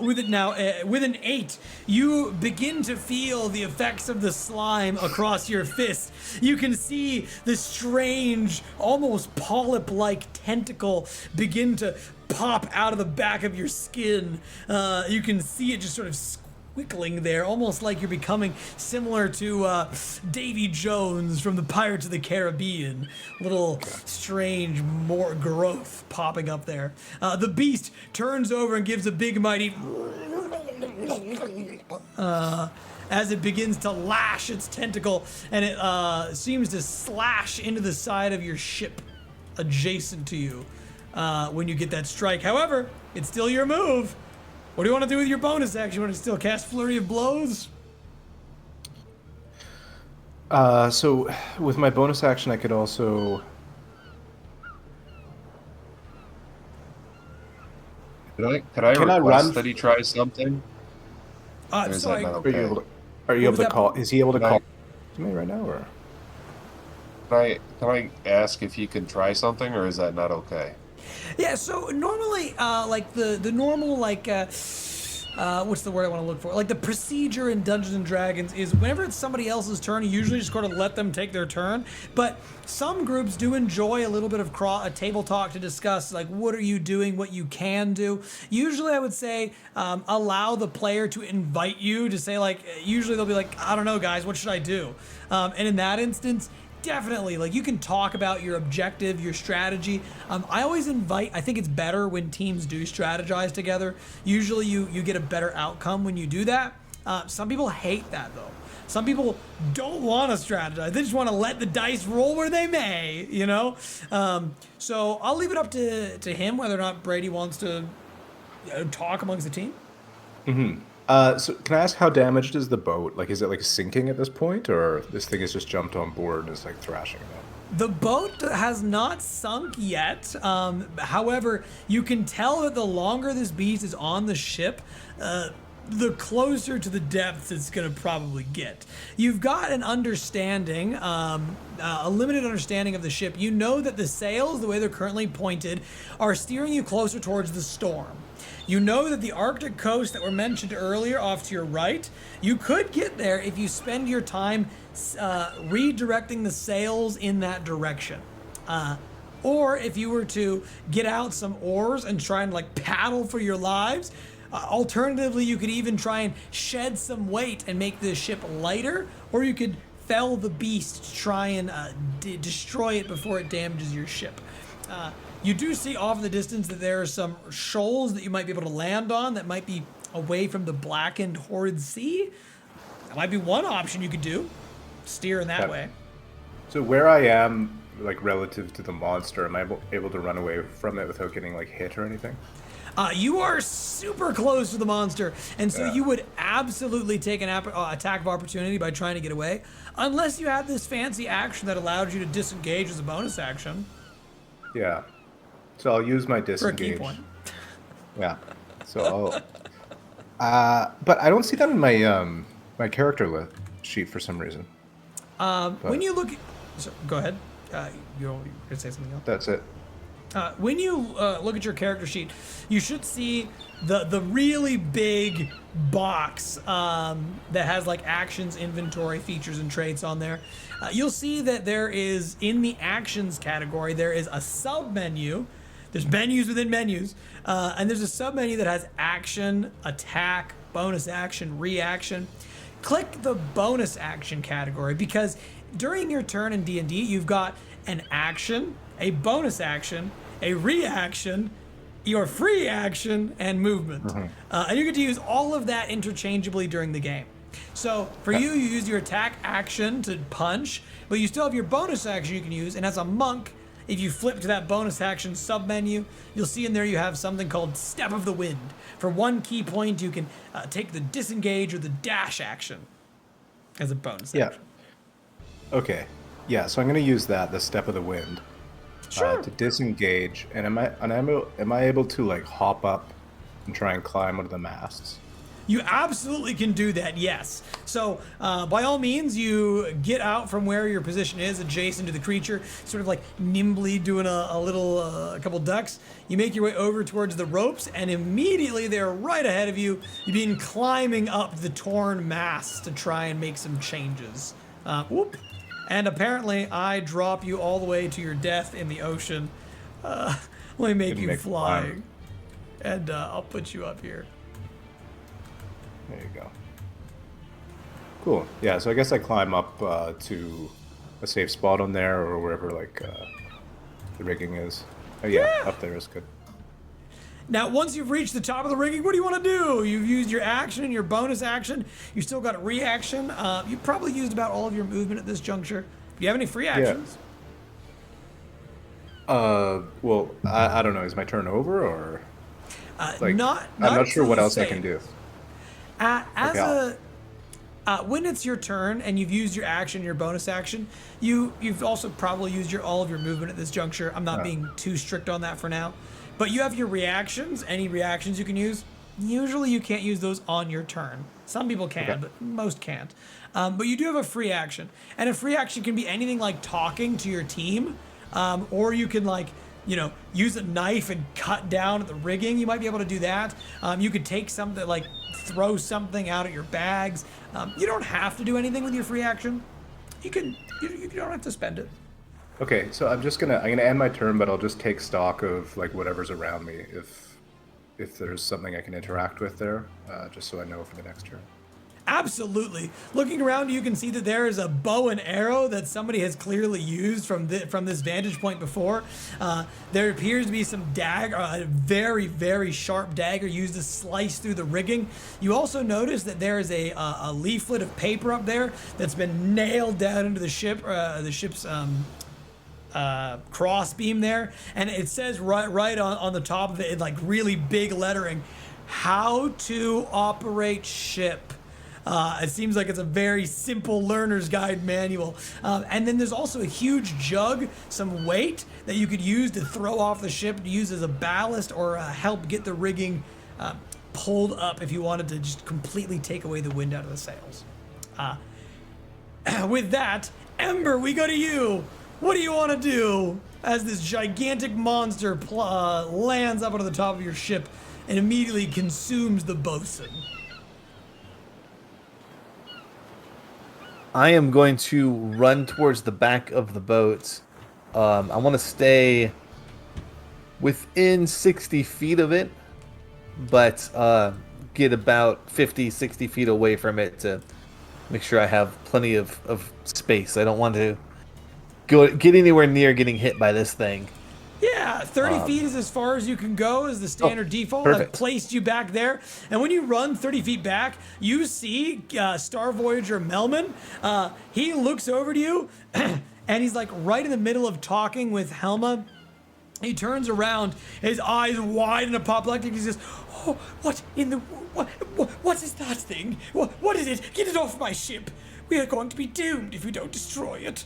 With an 8, you begin to feel the effects of the slime across your fist. You can see the strange, almost polyp-like tentacle begin to pop out of the back of your skin. You can see it just sort of squiggling there, almost like you're becoming similar to Davy Jones from the Pirates of the Caribbean. Little strange more growth popping up there. The beast turns over and gives a big mighty as it begins to lash its tentacle, and it seems to slash into the side of your ship adjacent to you when you get that strike. However, it's still your move. What do you want to do with your bonus action? You want to still cast Flurry of Blows? So with my bonus action, I could also. Could I Can I request run? that he tries something? Or is Sorry. that not Are you okay? able to? Are you What able was to that? call? Is he able to Can I- call to me right now, or? Can I ask if he can try something, or is that not okay? Yeah, so normally, like the normal, like, what's the word I want to look for? Like the procedure in Dungeons and Dragons is whenever it's somebody else's turn, you usually just sort of let them take their turn. But some groups do enjoy a little bit of a table talk to discuss, like, what are you doing, what you can do. Usually I would say allow the player to invite you to say, like, usually they'll be like, I don't know, guys, what should I do? And in that instance, definitely, like, you can talk about your objective, your strategy. I always invite, I think it's better when teams do strategize together. Usually you get a better outcome when you do that. Some people hate that, though. Some people don't want to strategize. They just want to let the dice roll where they may, you know? So I'll leave it up to him whether or not Brady wants to talk amongst the team. So can I ask how damaged is the boat? Like, is it like sinking at this point, or this thing has just jumped on board and is like thrashing it up? The boat has not sunk yet. However, you can tell that the longer this beast is on the ship, the closer to the depths it's going to probably get. You've got an understanding, a limited understanding of the ship. You know that the sails, the way they're currently pointed, are steering you closer towards the storm. You know that the Arctic coast that were mentioned earlier off to your right, you could get there if you spend your time redirecting the sails in that direction. Or if you were to get out some oars and try and like paddle for your lives. Alternatively, you could even try and shed some weight and make the ship lighter, or you could fell the beast to try and destroy it before it damages your ship. You do see off in the distance that there are some shoals that you might be able to land on that might be away from the blackened horrid sea. That might be one option you could do. Steer in that way. So where I am, like relative to the monster, am I able to run away from it without getting like hit or anything? You are super close to the monster, and so you would absolutely take an attack of opportunity by trying to get away, unless you had this fancy action that allowed you to disengage as a bonus action. Yeah. So I'll use my disengage. For a key point. Yeah. So I'll. But I don't see that in my my character sheet for some reason. When you look, go ahead. You're gonna say something else. That's it. When you look at your character sheet, you should see the really big box that has like actions, inventory, features, and traits on there. You'll see that there is, in the actions category, there is a sub menu. There's menus within menus, and there's a sub menu that has action, attack, bonus action, reaction. Click the bonus action category, because during your turn in D&D, you've got an action, a bonus action, a reaction, your free action, and movement. And you get to use all of that interchangeably during the game. So for you use your attack action to punch, but you still have your bonus action you can use. And as a monk, if you flip to that bonus action submenu, you'll see in there you have something called Step of the Wind. For 1 key point, you can take the disengage or the dash action as a bonus action. Okay. Yeah, so I'm going to use that, the Step of the Wind, to disengage. And am I able to like hop up and try and climb one of the masts? You absolutely can do that, yes. So by all means, you get out from where your position is adjacent to the creature, sort of like nimbly doing a couple ducks. You make your way over towards the ropes, and immediately they're right ahead of you. You begin climbing up the torn masts to try and make some changes. Whoop. And apparently, I drop you all the way to your death in the ocean. Let me make you fly. And I'll put you up here. There you go. Cool. Yeah, so I guess I climb up to a safe spot on there, or wherever like the rigging is. Oh yeah, up there is good. Now, once you've reached the top of the rigging, what do you want to do? You've used your action and your bonus action. You still got a reaction. You've probably used about all of your movement at this juncture. Do you have any free actions? Well, I don't know. Is my turn over, or like, not I'm not sure what else I save. can do. When it's your turn and you've used your action, your bonus action, you've also probably used all of your movement at this juncture. I'm not being too strict on that for now. But you have your reactions, any reactions you can use. Usually you can't use those on your turn. Some people can, but most can't. But you do have a free action. And a free action can be anything like talking to your team, or you can use a knife and cut down at the rigging. You might be able to do that. You could take something, like throw something out at your bags. You don't have to do anything with your free action. You don't have to spend it. Okay, so I'm gonna end my turn, but I'll just take stock of like whatever's around me, if there's something I can interact with there, just so I know for the next turn. Absolutely. Looking around, you can see that there is a bow and arrow that somebody has clearly used from this vantage point before. There appears to be some dagger, a very, very sharp dagger used to slice through the rigging. You also notice that there is a leaflet of paper up there that's been nailed down into the ship's cross beam there, and it says right on the top of it in like really big lettering, "How to operate ship." It seems like it's a very simple learner's guide manual. And then there's also a huge jug, some weight that you could use to throw off the ship, to use as a ballast or help get the rigging pulled up if you wanted to just completely take away the wind out of the sails. With that, Ember, we go to you. What do you want to do as this gigantic monster lands up onto the top of your ship and immediately consumes the bosun? I am going to run towards the back of the boat. I want to stay within 60 feet of it, but get about 50, 60 feet away from it to Make sure I have plenty of space. I don't want to get anywhere near getting hit by this thing. Yeah, 30 feet is as far as you can go as the standard default. perfect. I've placed you back there. And when you run 30 feet back, you see Star Voyager Melman. He looks over to you, and he's like right in the middle of talking with Helma. He turns around, his eyes wide and apoplectic. He says, "Oh, what in the... What is that thing? What is it? Get it off my ship. We are going to be doomed if we don't destroy it."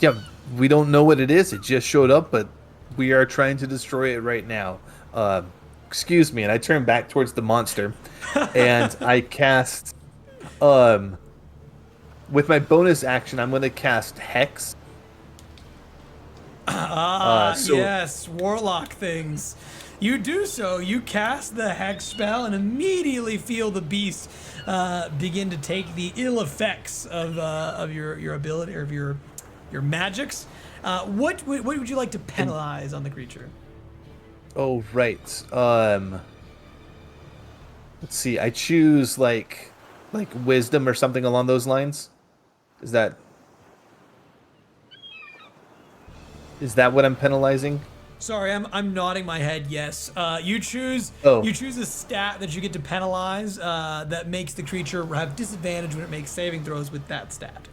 Yeah, we don't know what it is. It just showed up, but we are trying to destroy it right now. Excuse me, and I turn back towards the monster, and I cast... with my bonus action, I'm going to cast Hex. Yes, Warlock things. You do so. You cast the Hex spell and immediately feel the beast begin to take the ill effects of your ability or of your magics. What would you like to penalize on the creature? Oh, right. Let's see. I choose like wisdom or something along those lines. Is that what I'm penalizing? Sorry, I'm nodding my head. Yes. You choose a stat that you get to penalize that makes the creature have disadvantage when it makes saving throws with that stat.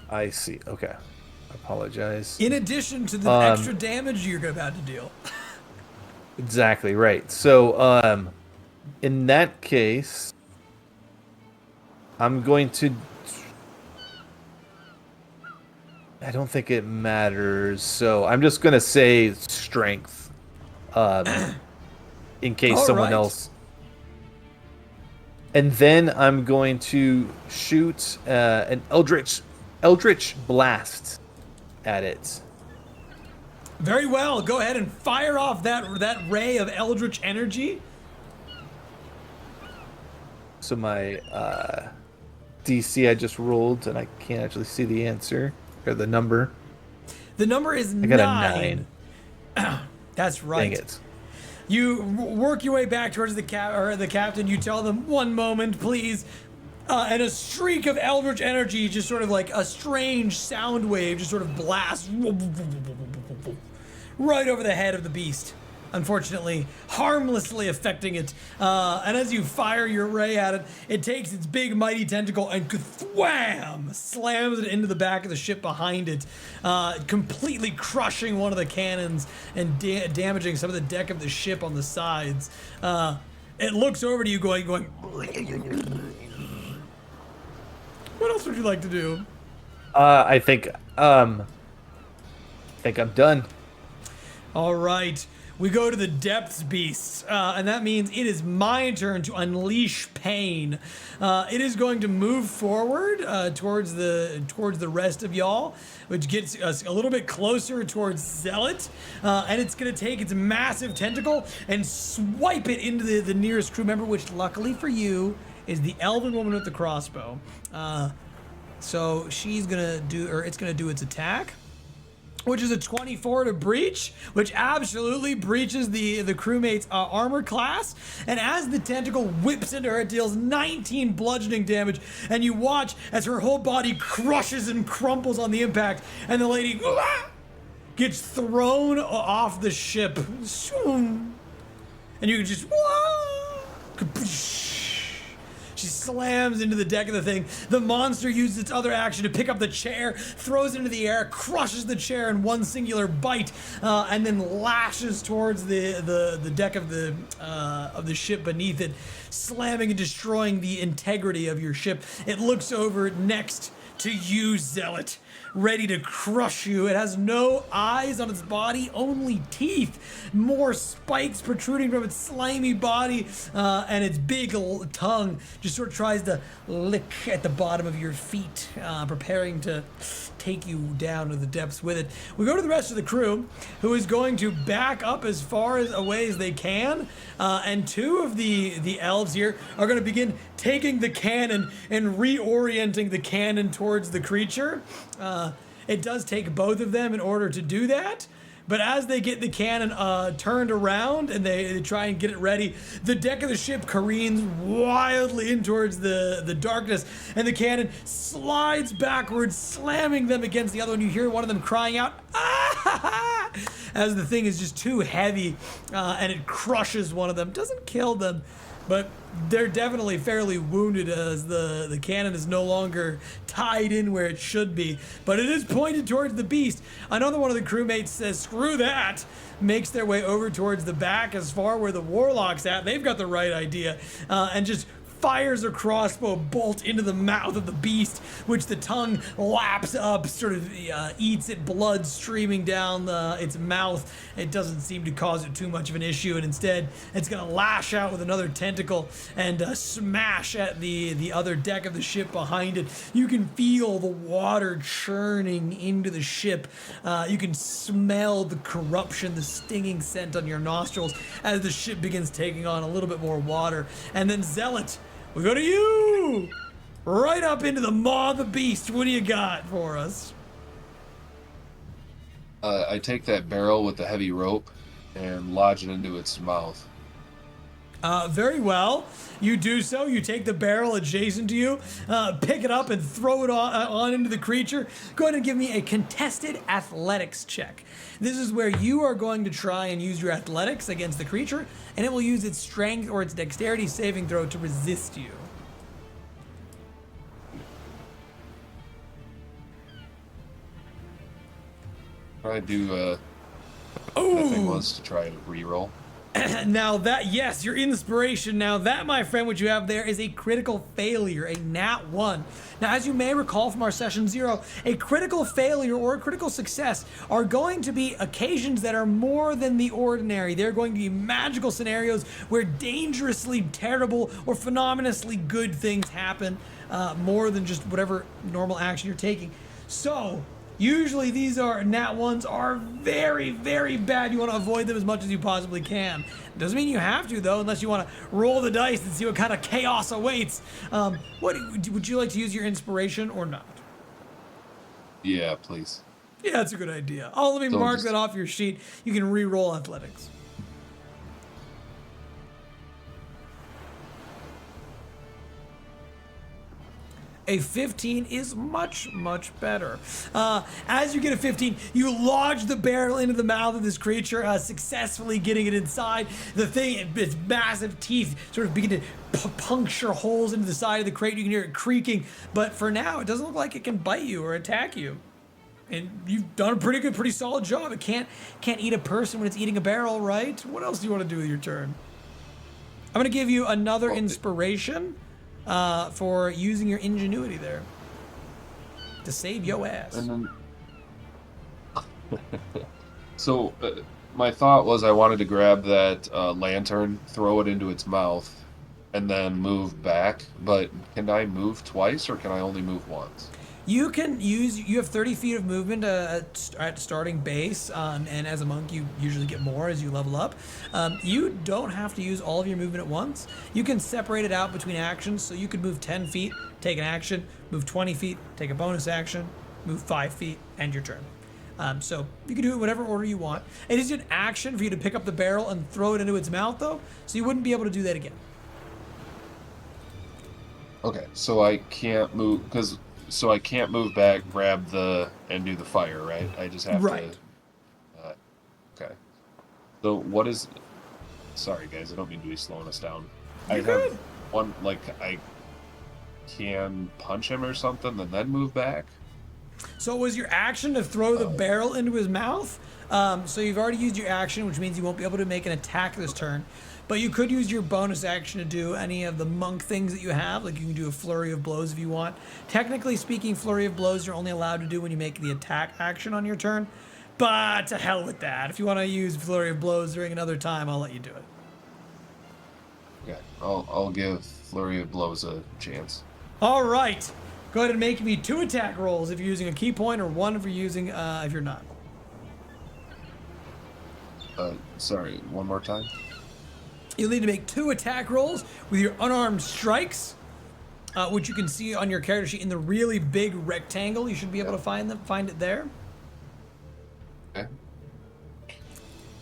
I see. Okay. Apologize. In addition to the extra damage you're about to deal. Exactly right. So, in that case, I'm going to... I don't think it matters, so I'm just going to say strength, in case All someone right. else... And then I'm going to shoot an Eldritch Blast at it. Very well. Go ahead and fire off that ray of eldritch energy. So my DC I just rolled, and I can't actually see the answer or the number. The number is I got 9. a 9. That's right. Dang it. You work your way back towards the captain. You tell them, "1 moment, please." And a streak of eldritch energy, just sort of like a strange sound wave, just sort of blasts right over the head of the beast. Unfortunately, harmlessly affecting it. And as you fire your ray at it, it takes its big mighty tentacle and wham! Slams it into the back of the ship behind it, completely crushing one of the cannons and damaging some of the deck of the ship on the sides. It looks over to you going, what else would you like to do? I think I'm done. All right. We go to the depths beasts, and that means it is my turn to unleash pain. It is going to move forward towards the rest of y'all, which gets us a little bit closer towards Zealot, and it's going to take its massive tentacle and swipe it into the nearest crew member, which luckily for you is the elven woman with the crossbow. So she's gonna it's gonna do its attack, which is a 24 to breach, which absolutely breaches the crewmate's armor class. And as the tentacle whips into her, it deals 19 bludgeoning damage. And you watch as her whole body crushes and crumples on the impact, and the lady gets thrown off the ship. And you can just... She slams into the deck of the thing. The monster uses its other action to pick up the chair, throws it into the air, crushes the chair in one singular bite, and then lashes towards the deck of the ship beneath it, slamming and destroying the integrity of your ship. It looks over next to you, Zealot, ready to crush you. It has no eyes on its body, only teeth, more spikes protruding from its slimy body, and its big tongue just sort of tries to lick at the bottom of your feet, preparing to take you down to the depths with it. We go to the rest of the crew, who is going to back up as far away as they can, and two of the elves here are going to begin taking the cannon and reorienting the cannon towards the creature. It does take both of them in order to do that, But as they get the cannon turned around and they try and get it ready, the deck of the ship careens wildly in towards the darkness, and the cannon slides backwards, slamming them against the other one. You hear one of them crying out, "Ah!" as the thing is just too heavy, and it crushes one of them. Doesn't kill them, but they're definitely fairly wounded as the cannon is no longer tied in where it should be. But it is pointed towards the beast. Another one of the crewmates says, "Screw that," makes their way over towards the back as far where the Warlock's at. They've got the right idea, and just fires a crossbow bolt into the mouth of the beast, which the tongue laps up, sort of eats it, blood streaming down its mouth. It doesn't seem to cause it too much of an issue, and instead it's going to lash out with another tentacle and smash at the other deck of the ship behind it. You can feel the water churning into the ship. You can smell the corruption, the stinging scent on your nostrils as the ship begins taking on a little bit more water. And then Zealot, we go to you! Right up into the maw of the beast. What do you got for us? I take that barrel with the heavy rope and lodge it into its mouth. Very well. You do so. You take the barrel adjacent to you, pick it up and throw it on into the creature. Go ahead and give me a contested athletics check. This is where you are going to try and use your athletics against the creature, and it will use its strength or its dexterity saving throw to resist you. I do, that thing was to try and re-roll. Now that, yes, your inspiration. Now that, my friend, what you have there is a critical failure, a nat 1. Now, as you may recall from our session 0, a critical failure or a critical success are going to be occasions that are more than the ordinary. They're going to be magical scenarios where dangerously terrible or phenomenally good things happen, more than just whatever normal action you're taking. So, usually these nat 1s are very, very bad. You want to avoid them as much as you possibly can. Doesn't mean you have to, though, unless you want to roll the dice and see what kind of chaos awaits. Would you like to use your inspiration or not? Yeah, please. Yeah, that's a good idea. Oh, let me mark that off your sheet. You can re-roll athletics. A 15 is much, much better. As you get a 15, you lodge the barrel into the mouth of this creature, successfully getting it inside. The thing, its massive teeth sort of begin to puncture holes into the side of the crate. You can hear it creaking, but for now, it doesn't look like it can bite you or attack you. And you've done a pretty solid job. It can't eat a person when it's eating a barrel, right? What else do you want to do with your turn? I'm going to give you another inspiration for using your ingenuity there to save yo ass. And then, so my thought was I wanted to grab that lantern, throw it into its mouth, and then move back. But can I move twice, or can I only move once? You have 30 feet of movement at starting base, and as a monk you usually get more as you level up. You don't have to use all of your movement at once. You can separate it out between actions, so you could move 10 feet, take an action, move 20 feet, take a bonus action, move 5 feet, end your turn. So you can do it whatever order you want. It is an action for you to pick up the barrel and throw it into its mouth, though, so you wouldn't be able to do that again. Okay, so I can't move So I can't move back, grab and do the fire, right? I just have right. to. Okay. So what is? Sorry, guys. I don't mean to be slowing us down. You're good. One, like I can punch him or something, and then move back. So it was your action to throw the barrel into his mouth. So you've already used your action, which means you won't be able to make an attack this turn. But you could use your bonus action to do any of the monk things that you have. Like you can do a flurry of blows if you want. Technically speaking, flurry of blows you're only allowed to do when you make the attack action on your turn. But to hell with that. If you want to use flurry of blows during another time, I'll let you do it. Okay, I'll give flurry of blows a chance. All right. Go ahead and make me 2 attack rolls if you're using a key point, or 1 if you're using if you're not. Sorry, one more time. You'll need to make 2 attack rolls with your unarmed strikes, which you can see on your character sheet in the really big rectangle. You should be able to find it there. Okay.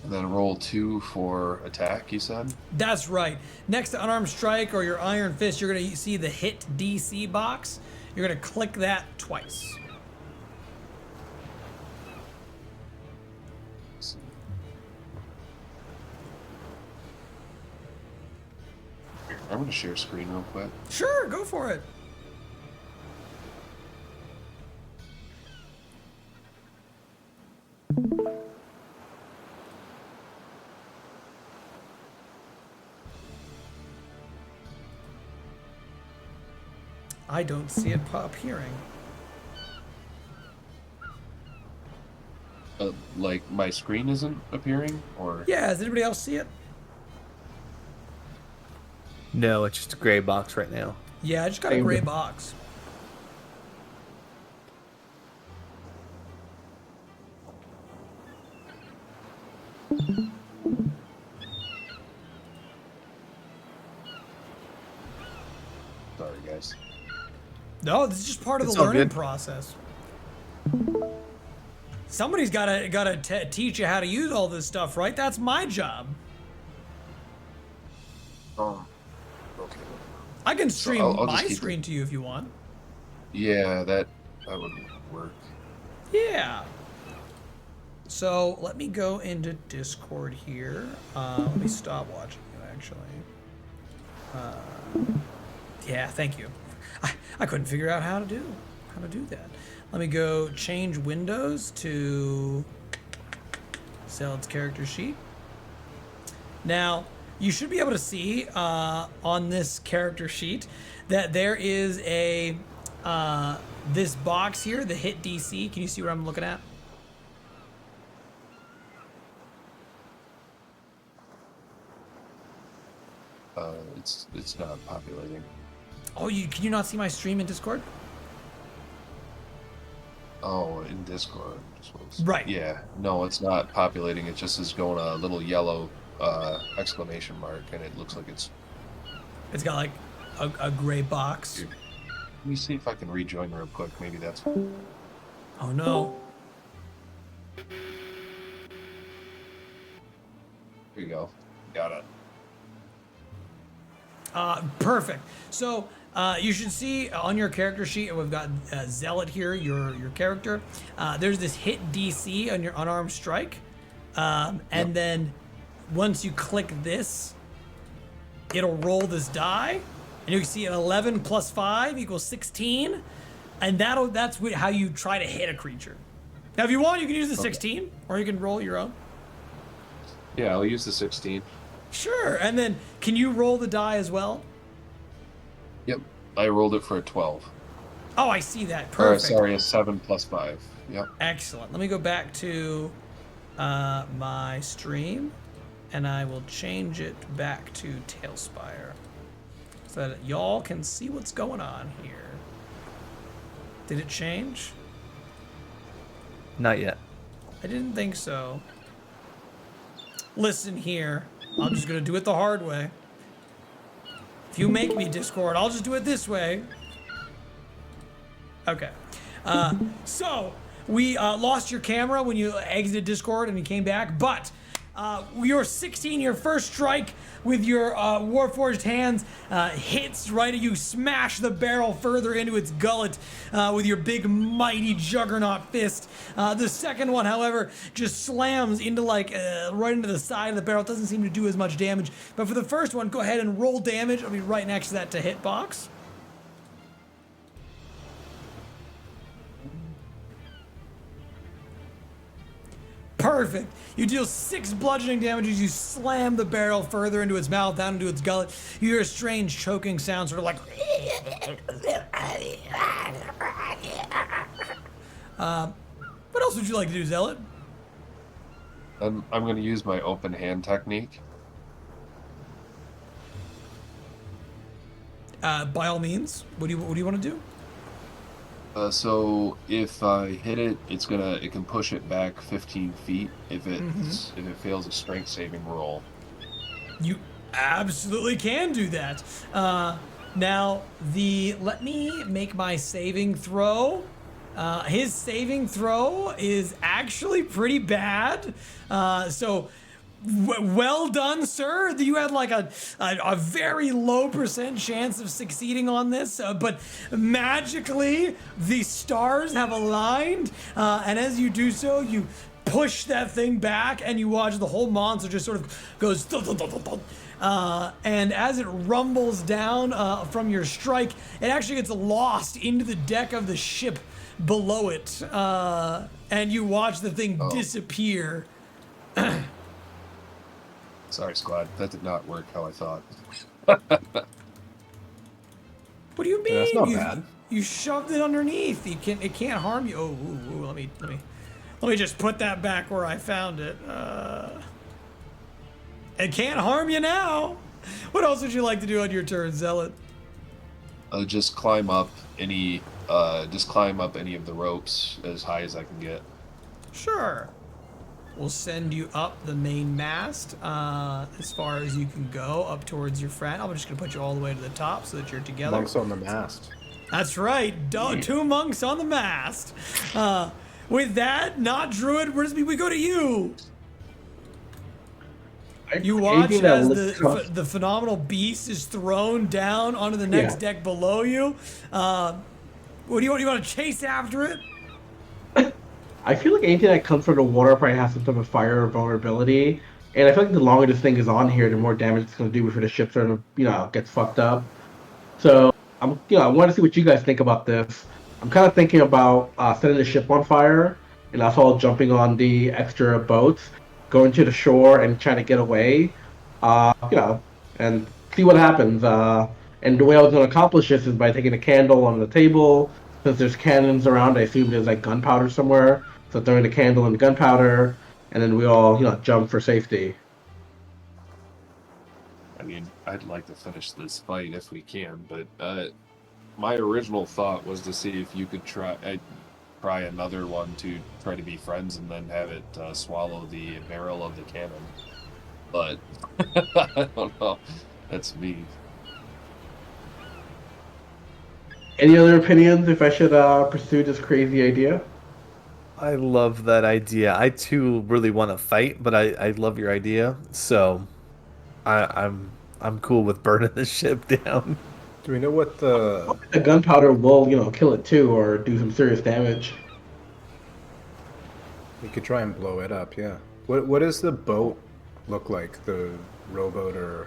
And then roll 2 for attack, you said? That's right. Next to unarmed strike or your iron fist, you're going to see the hit DC box. You're going to click that twice. I'm going to share screen real quick. Sure, go for it. I don't see it appearing. Like my screen isn't appearing, or? Yeah, does anybody else see it? No, it's just a gray box right now. Yeah, I just got a gray box. Sorry, guys. No, this is just part of It's the all learning good. process. Somebody's gotta teach you how to use all this stuff, right? That's my job. Okay. I can stream I'll just my keep screen to you if you want. Yeah, that would work. Yeah. So let me go into Discord here. Let me stop watching you, actually. Yeah, thank you. I couldn't figure out how to do that. Let me go change windows to Zealot's character sheet. Now, you should be able to see on this character sheet that there is a this box here, the hit DC. Can you see what I'm looking at? It's not populating. Oh, can you not see my stream in Discord? Oh, in Discord. Right. Yeah. No, it's not populating. It just is going a little yellow exclamation mark, and it looks like it's. It's got like a gray box. Dude, let me see if I can rejoin real quick. Maybe that's. Oh no. Here you go. Got it. Perfect. So you should see on your character sheet, we've got Zealot here, your character. There's this hit DC on your unarmed strike, and then once you click this, it'll roll this die, and you can see an 11 plus 5 equals 16, and that's how you try to hit a creature. Now, if you want, you can use the 16, or you can roll your own. Yeah, I'll use the 16. Sure, and then can you roll the die as well? Yep. I rolled it for a 12. Oh, I see that. Or, Perfect. sorry, a 7 plus 5. Yep. Excellent. Let me go back to my stream, and I will change it back to Tailspire so that y'all can see what's going on here. Did it change? Not yet. I didn't think so. Listen here. I'm just going to do it the hard way. If you make me Discord, I'll just do it this way. Okay. So, we lost your camera when you exited Discord and you came back, but your 16, your first strike with your Warforged hands hits right at you, smash the barrel further into its gullet with your big mighty juggernaut fist. The second one, however, just slams into right into the side of the barrel. It doesn't seem to do as much damage. But for the first one, go ahead and roll damage. It'll be right next to that to hit box. Perfect. You deal 6 bludgeoning damage as you slam the barrel further into its mouth, down into its gullet. You hear a strange choking sound, sort of like. What else would you like to do, Zealot? I'm going to use my open hand technique. By all means. What do you want to do? So if I hit it, it can push it back 15 feet if it fails a strength saving roll. You absolutely can do that. Now let me make my saving throw. His saving throw is actually pretty bad. So Well done, sir. You had like a very low % chance of succeeding on this, but magically the stars have aligned, and as you do so, you push that thing back, and you watch the whole monster just sort of goes. And as it rumbles down from your strike, it actually gets lost into the deck of the ship below it, and you watch the thing disappear. Sorry, squad. That did not work how I thought. What do you mean? Yeah, that's not bad. You shoved it underneath. It can't harm you. Oh, let me just put that back where I found it. It can't harm you now. What else would you like to do on your turn, Zealot? Just climb up any of the ropes as high as I can get. Sure. We'll send you up the main mast as far as you can go, up towards your friend. I'm just going to put you all the way to the top so that you're together. Monks on the mast. That's right. Two monks on the mast. With that, not Druid, we go to you. You watch as the phenomenal beast is thrown down onto the next deck below you. What do you want? You want to chase after it? I feel like anything that comes from the water probably has some type of fire vulnerability, and I feel like the longer this thing is on here, the more damage it's going to do before the ship sort of, gets fucked up. So I want to see what you guys think about this. I'm kind of thinking about setting the ship on fire, and that's all jumping on the extra boats, going to the shore and trying to get away, and see what happens. And the way I was going to accomplish this is by taking a candle on the table. Since there's cannons around, I assume there's like gunpowder somewhere. So throwing the candle and the gunpowder, and then we all, jump for safety. I mean, I'd like to finish this fight if we can, but my original thought was to see if you could try another one to try to be friends and then have it swallow the barrel of the cannon. But I don't know. That's me. Any other opinions if I should pursue this crazy idea? I love that idea. I too really want to fight, but I love your idea. So I'm cool with burning the ship down. Do we know what the gunpowder will, kill it too, or do some serious damage? We could try and blow it up, yeah. What does the boat look like? The rowboat or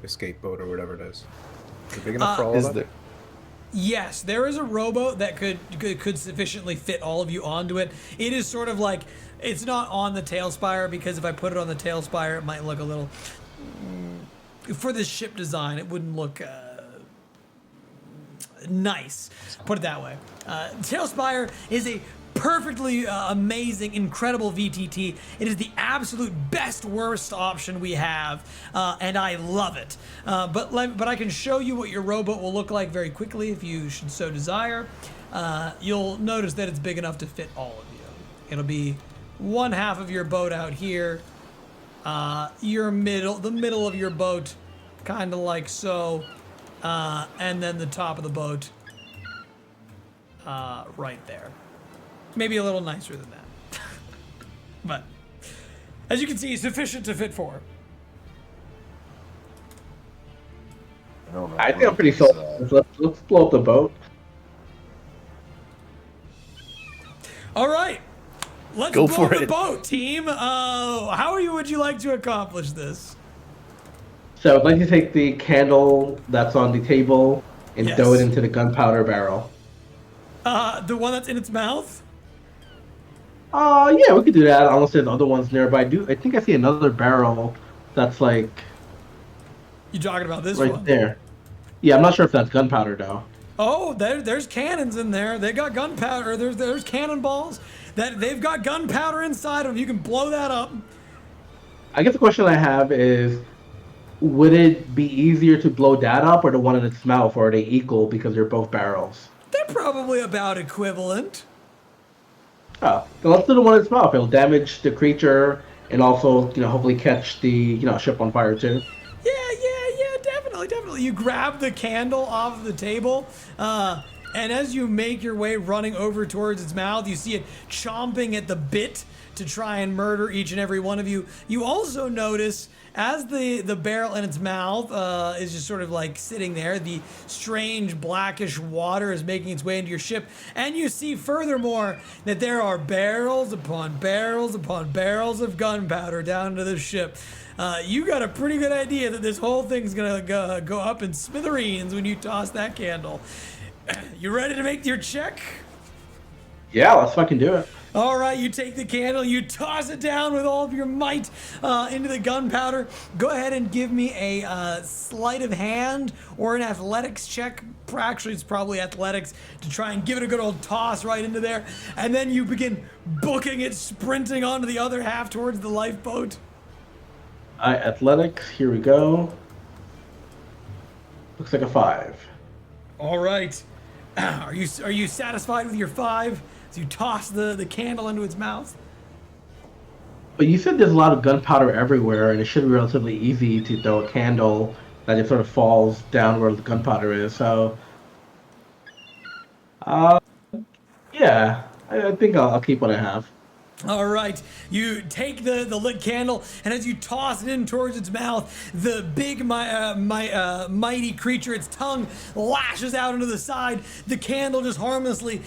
escape boat or whatever it is? Is it big enough for all of that? Yes, there is a rowboat that could sufficiently fit all of you onto it. It is sort of like, it's not on the tail spire, because if I put it on the tail spire, it might look a little, for the ship design, it wouldn't look nice, put it that way. Tail spire is a perfectly amazing, incredible VTT. It is the absolute best worst option we have, and I love it. But I can show you what your rowboat will look like very quickly if you should so desire. You'll notice that it's big enough to fit all of you. It'll be one half of your boat out here, the middle of your boat, kind of like so, and then the top of the boat, right there. Maybe a little nicer than that. But as you can see, sufficient to fit four. I think I'm pretty sold. Let's blow up the boat. All right. Let's Go blow for up the it. boat, team. Would you like to accomplish this? So I'd like to take the candle that's on the table and Yes. throw it into the gunpowder barrel. The one that's in its mouth? Yeah, we could do that. Unless there's other ones nearby. I think I see another barrel that's like You talking about this right one? there. Yeah, I'm not sure if that's gunpowder though. Oh, there's cannons in there. They got gunpowder. There's cannonballs. They've got gunpowder inside them. You can blow that up. I guess the question I have is, would it be easier to blow that up or the one in its mouth, or are they equal because they're both barrels? They're probably about equivalent. Oh, then let's do the one in its mouth. It'll damage the creature and also, hopefully catch the, ship on fire too. Yeah, definitely. You grab the candle off the table, And as you make your way running over towards its mouth, you see it chomping at the bit to try and murder each and every one of you. You also notice as the barrel in its mouth is just sort of like sitting there, the strange blackish water is making its way into your ship. And you see furthermore that there are barrels upon barrels upon barrels of gunpowder down into the ship. You got a pretty good idea that this whole thing's gonna go up in smithereens when you toss that candle. You ready to make your check? Yeah, let's fucking do it. All right, you take the candle, you toss it down with all of your might into the gunpowder. Go ahead and give me a sleight of hand or an athletics check. Actually, it's probably athletics to try and give it a good old toss right into there. And then you begin booking it, sprinting onto the other half towards the lifeboat. Athletics, here we go. Looks like a 5. All right. Are you satisfied with your 5? So you toss the candle into its mouth. But you said there's a lot of gunpowder everywhere, and it should be relatively easy to throw a candle that it sort of falls down where the gunpowder is. So, yeah, I think I'll keep what I have. All right, you take the lit candle, and as you toss it in towards its mouth, the big mighty creature, its tongue lashes out into the side. The candle just harmlessly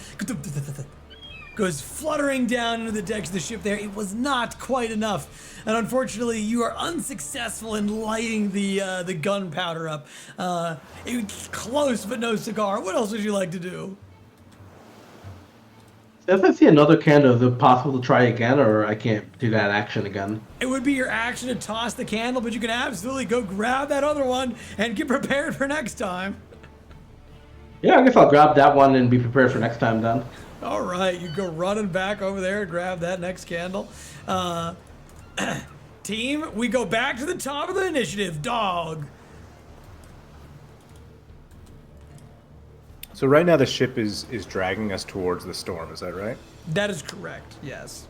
goes fluttering down into the decks of the ship there. It was not quite enough, and unfortunately, you are unsuccessful in lighting the gunpowder up. It was close, but no cigar. What else would you like to do? If I see another candle, is it possible to try again, or I can't do that action again? It would be your action to toss the candle, but you can absolutely go grab that other one and get prepared for next time. Yeah, I guess I'll grab that one and be prepared for next time then. All right, you go running back over there and grab that next candle. Team, we go back to the top of the initiative. Dog. So right now the ship is dragging us towards the storm, is that right? That is correct, yes.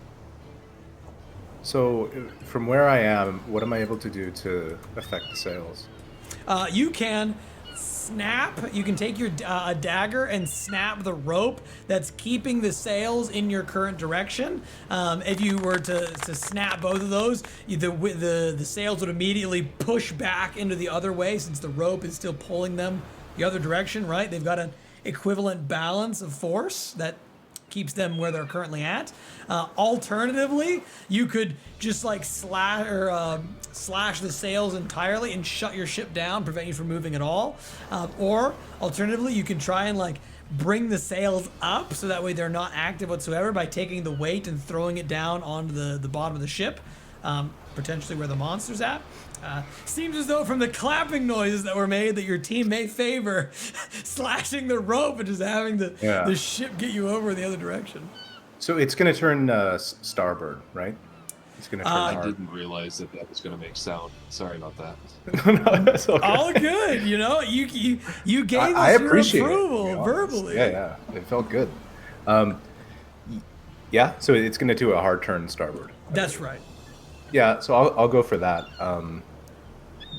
So from where I am, what am I able to do to affect the sails? You can snap, you can take your a dagger and snap the rope that's keeping the sails in your current direction. If you were to snap both of those, the sails would immediately push back into the other way since the rope is still pulling them the other direction, right? They've got an equivalent balance of force that keeps them where they're currently at. Alternatively, you could just like slash the sails entirely and shut your ship down, prevent you from moving at all. Or alternatively, you can try and like bring the sails up so that way they're not active whatsoever by taking the weight and throwing it down onto the bottom of the ship, potentially where the monster's at. Seems as though from the clapping noises that were made that your team may favor slashing the rope and just having the ship get you over in the other direction. So it's going to turn starboard, right? It's going to turn I hard. didn't realize that was going to make sound. Sorry about that. No, that's okay. All good, you know. You gave us I your appreciate approval it, to be honest. verbally. Yeah, it felt good. Yeah, so it's going to do a hard turn starboard. That's right. Yeah, so I'll go for that,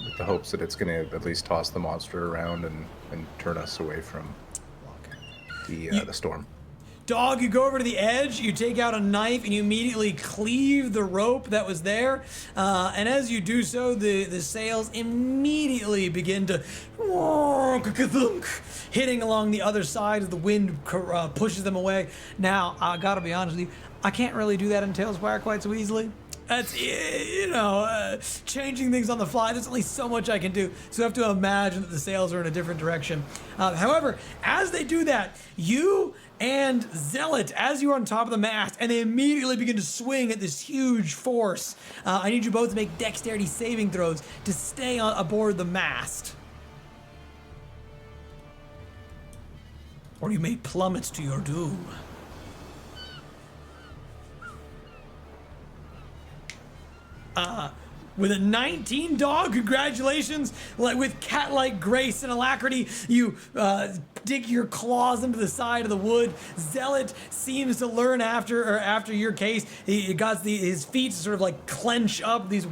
with the hopes that it's going to at least toss the monster around and turn us away from the storm. Dog, you go over to the edge, you take out a knife, and you immediately cleave the rope that was there. And as you do so, the sails immediately begin to hitting along the other side as the wind pushes them away. Now, I gotta be honest with you, I can't really do that in Tailspire quite so easily. That's, changing things on the fly. There's only so much I can do. So I have to imagine that the sails are in a different direction. However, as they do that, you and Zealot, as you are on top of the mast, and they immediately begin to swing at this huge force. I need you both to make dexterity saving throws to stay aboard the mast. Or you may plummet to your doom. with a 19, dog. Congratulations. With cat-like grace and alacrity, you dig your claws into the side of the wood. Zealot seems to learn after your case. He got his feet sort of like clench up. These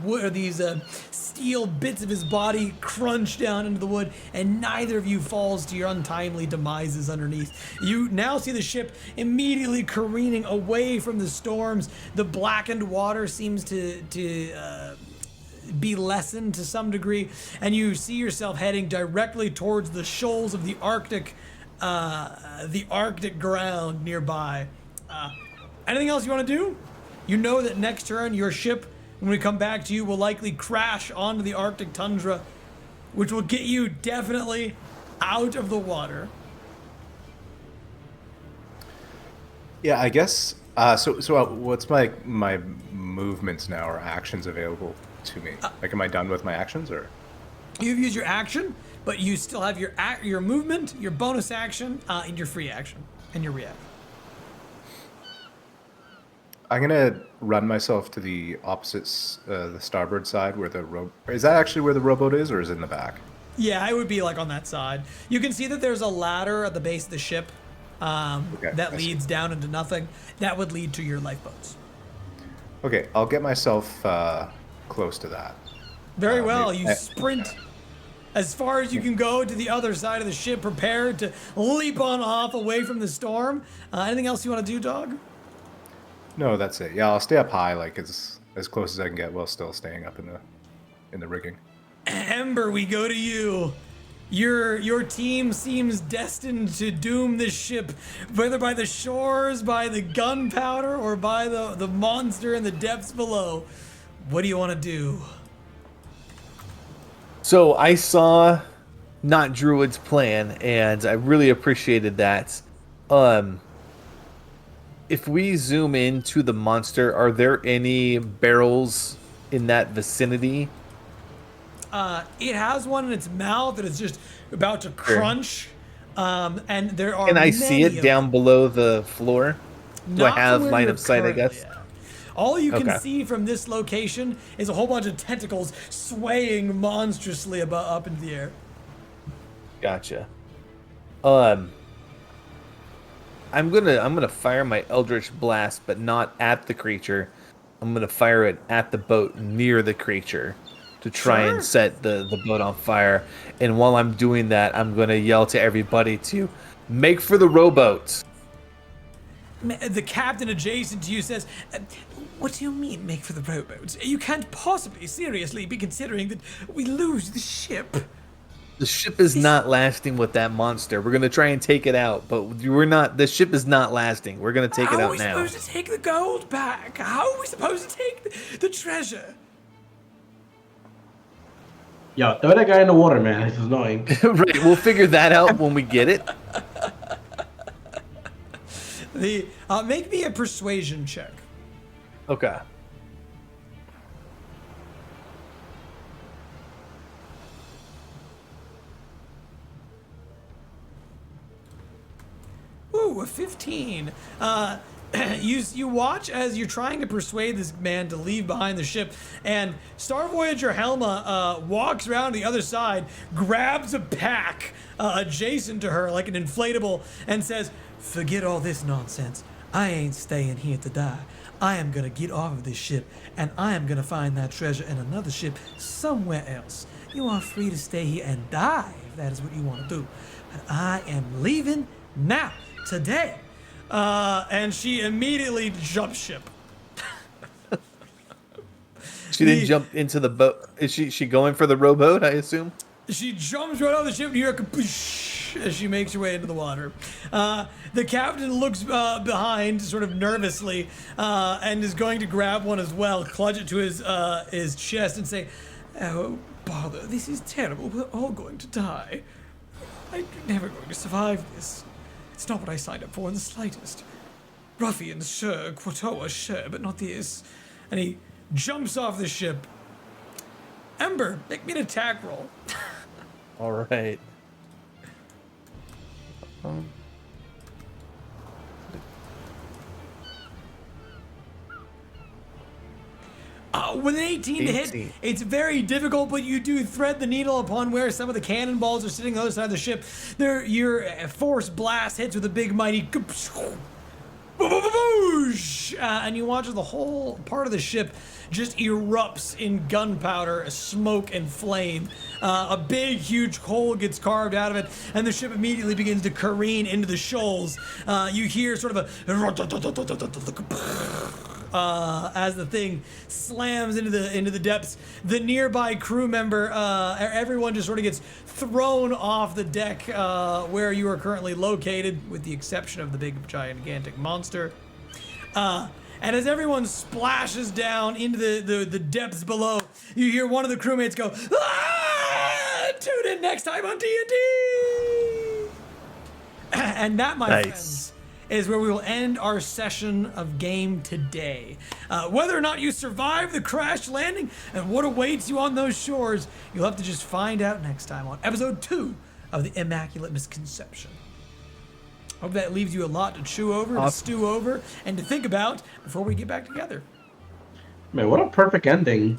steel bits of his body crunch down into the wood, and neither of you falls to your untimely demises underneath. You now see the ship immediately careening away from the storms. The blackened water seems to be lessened to some degree, and you see yourself heading directly towards the shoals of the Arctic ground nearby. Anything else you want to do? You know that next turn your ship, when we come back to you, will likely crash onto the Arctic tundra, which will get you definitely out of the water. Yeah, I guess. So what's my movements now or actions available to me? Like, am I done with my actions or? You've used your action, but you still have your movement, your bonus action, and your free action, and your react. I'm gonna run myself to the opposite, the starboard side where the Is that actually where the rowboat is, or is it in the back? Yeah, it would be like on that side. You can see that there's a ladder at the base of the ship that leads down into nothing. That would lead to your lifeboats. Okay, I'll get myself close to that. Very well. You sprint as far as you can go to the other side of the ship, prepared to leap on off away from the storm. Anything else you want to do, dog? No, that's it. Yeah, I'll stay up high, like as close as I can get, while still staying up in the rigging. Ember, we go to you. Your team seems destined to doom this ship, whether by the shores, by the gunpowder, or by the monster in the depths below. What do you want to do? So I saw Not Druid's plan, and I really appreciated that. If we zoom into the monster, are there any barrels in that vicinity? It has one in its mouth that is just about to crunch. And there are Can I see it down below the floor? Do I have line of sight, I guess? At. All you can Okay. see from this location is a whole bunch of tentacles swaying monstrously up into the air. Gotcha. I'm gonna fire my Eldritch Blast, but not at the creature. I'm gonna fire it at the boat near the creature to try Sure. and set the boat on fire. And while I'm doing that, I'm gonna yell to everybody to make for the rowboat. The captain adjacent to you says, "What do you mean, make for the rowboat? You can't possibly seriously be considering that we lose the ship." The ship is not lasting with that monster. We're gonna try and take it out, but we're not. The ship is not lasting. We're gonna take it How are out we now. supposed to take the gold back? How are we supposed to take the treasure? Yo, throw that guy in the water, man. This is annoying. Right, we'll figure that out when we get it. Make me a persuasion check. Okay. Ooh, a 15. You watch as you're trying to persuade this man to leave behind the ship, and Star Voyager Helma walks around to the other side, grabs a pack adjacent to her like an inflatable, and says, "Forget all this nonsense. I ain't staying here to die. I am gonna get off of this ship, and I am gonna find that treasure in another ship somewhere else. You are free to stay here and die if that is what you want to do. But I am leaving now, today." And she immediately jumps ship. She didn't jump into the boat. Is she going for the rowboat, I assume? She jumps right off the ship, and you hear a kapoosh as she makes her way into the water. The captain looks behind, sort of nervously, and is going to grab one as well, clutch it to his chest, and say, "Oh, bother, this is terrible. We're all going to die. I'm never going to survive this. It's not what I signed up for in the slightest. Ruffians, sure, Quatoa, sure, but not this." And he jumps off the ship. Ember, make me an attack roll. All right. With an 18 to hit, 18. it's very difficult, but you do thread the needle upon where some of the cannonballs are sitting on the other side of the ship. Your force blast hits with a big mighty and you watch as the whole part of the ship just erupts in gunpowder, smoke, and flame. A big, huge hole gets carved out of it, and the ship immediately begins to careen into the shoals. You hear sort of a as the thing slams into the depths. The nearby crew member, everyone just sort of gets thrown off the deck where you are currently located, with the exception of the big, gigantic monster. And as everyone splashes down into the depths below, you hear one of the crewmates go, "Ah! Tune in next time on D&D!" And that, my friends, is where we will end our session of game today. Whether or not you survive the crash landing and what awaits you on those shores, you'll have to just find out next time on episode 2 of the Immaculate Misconception. Hope that leaves you a lot to chew over, to stew over, and to think about before we get back together. Man, what a perfect ending.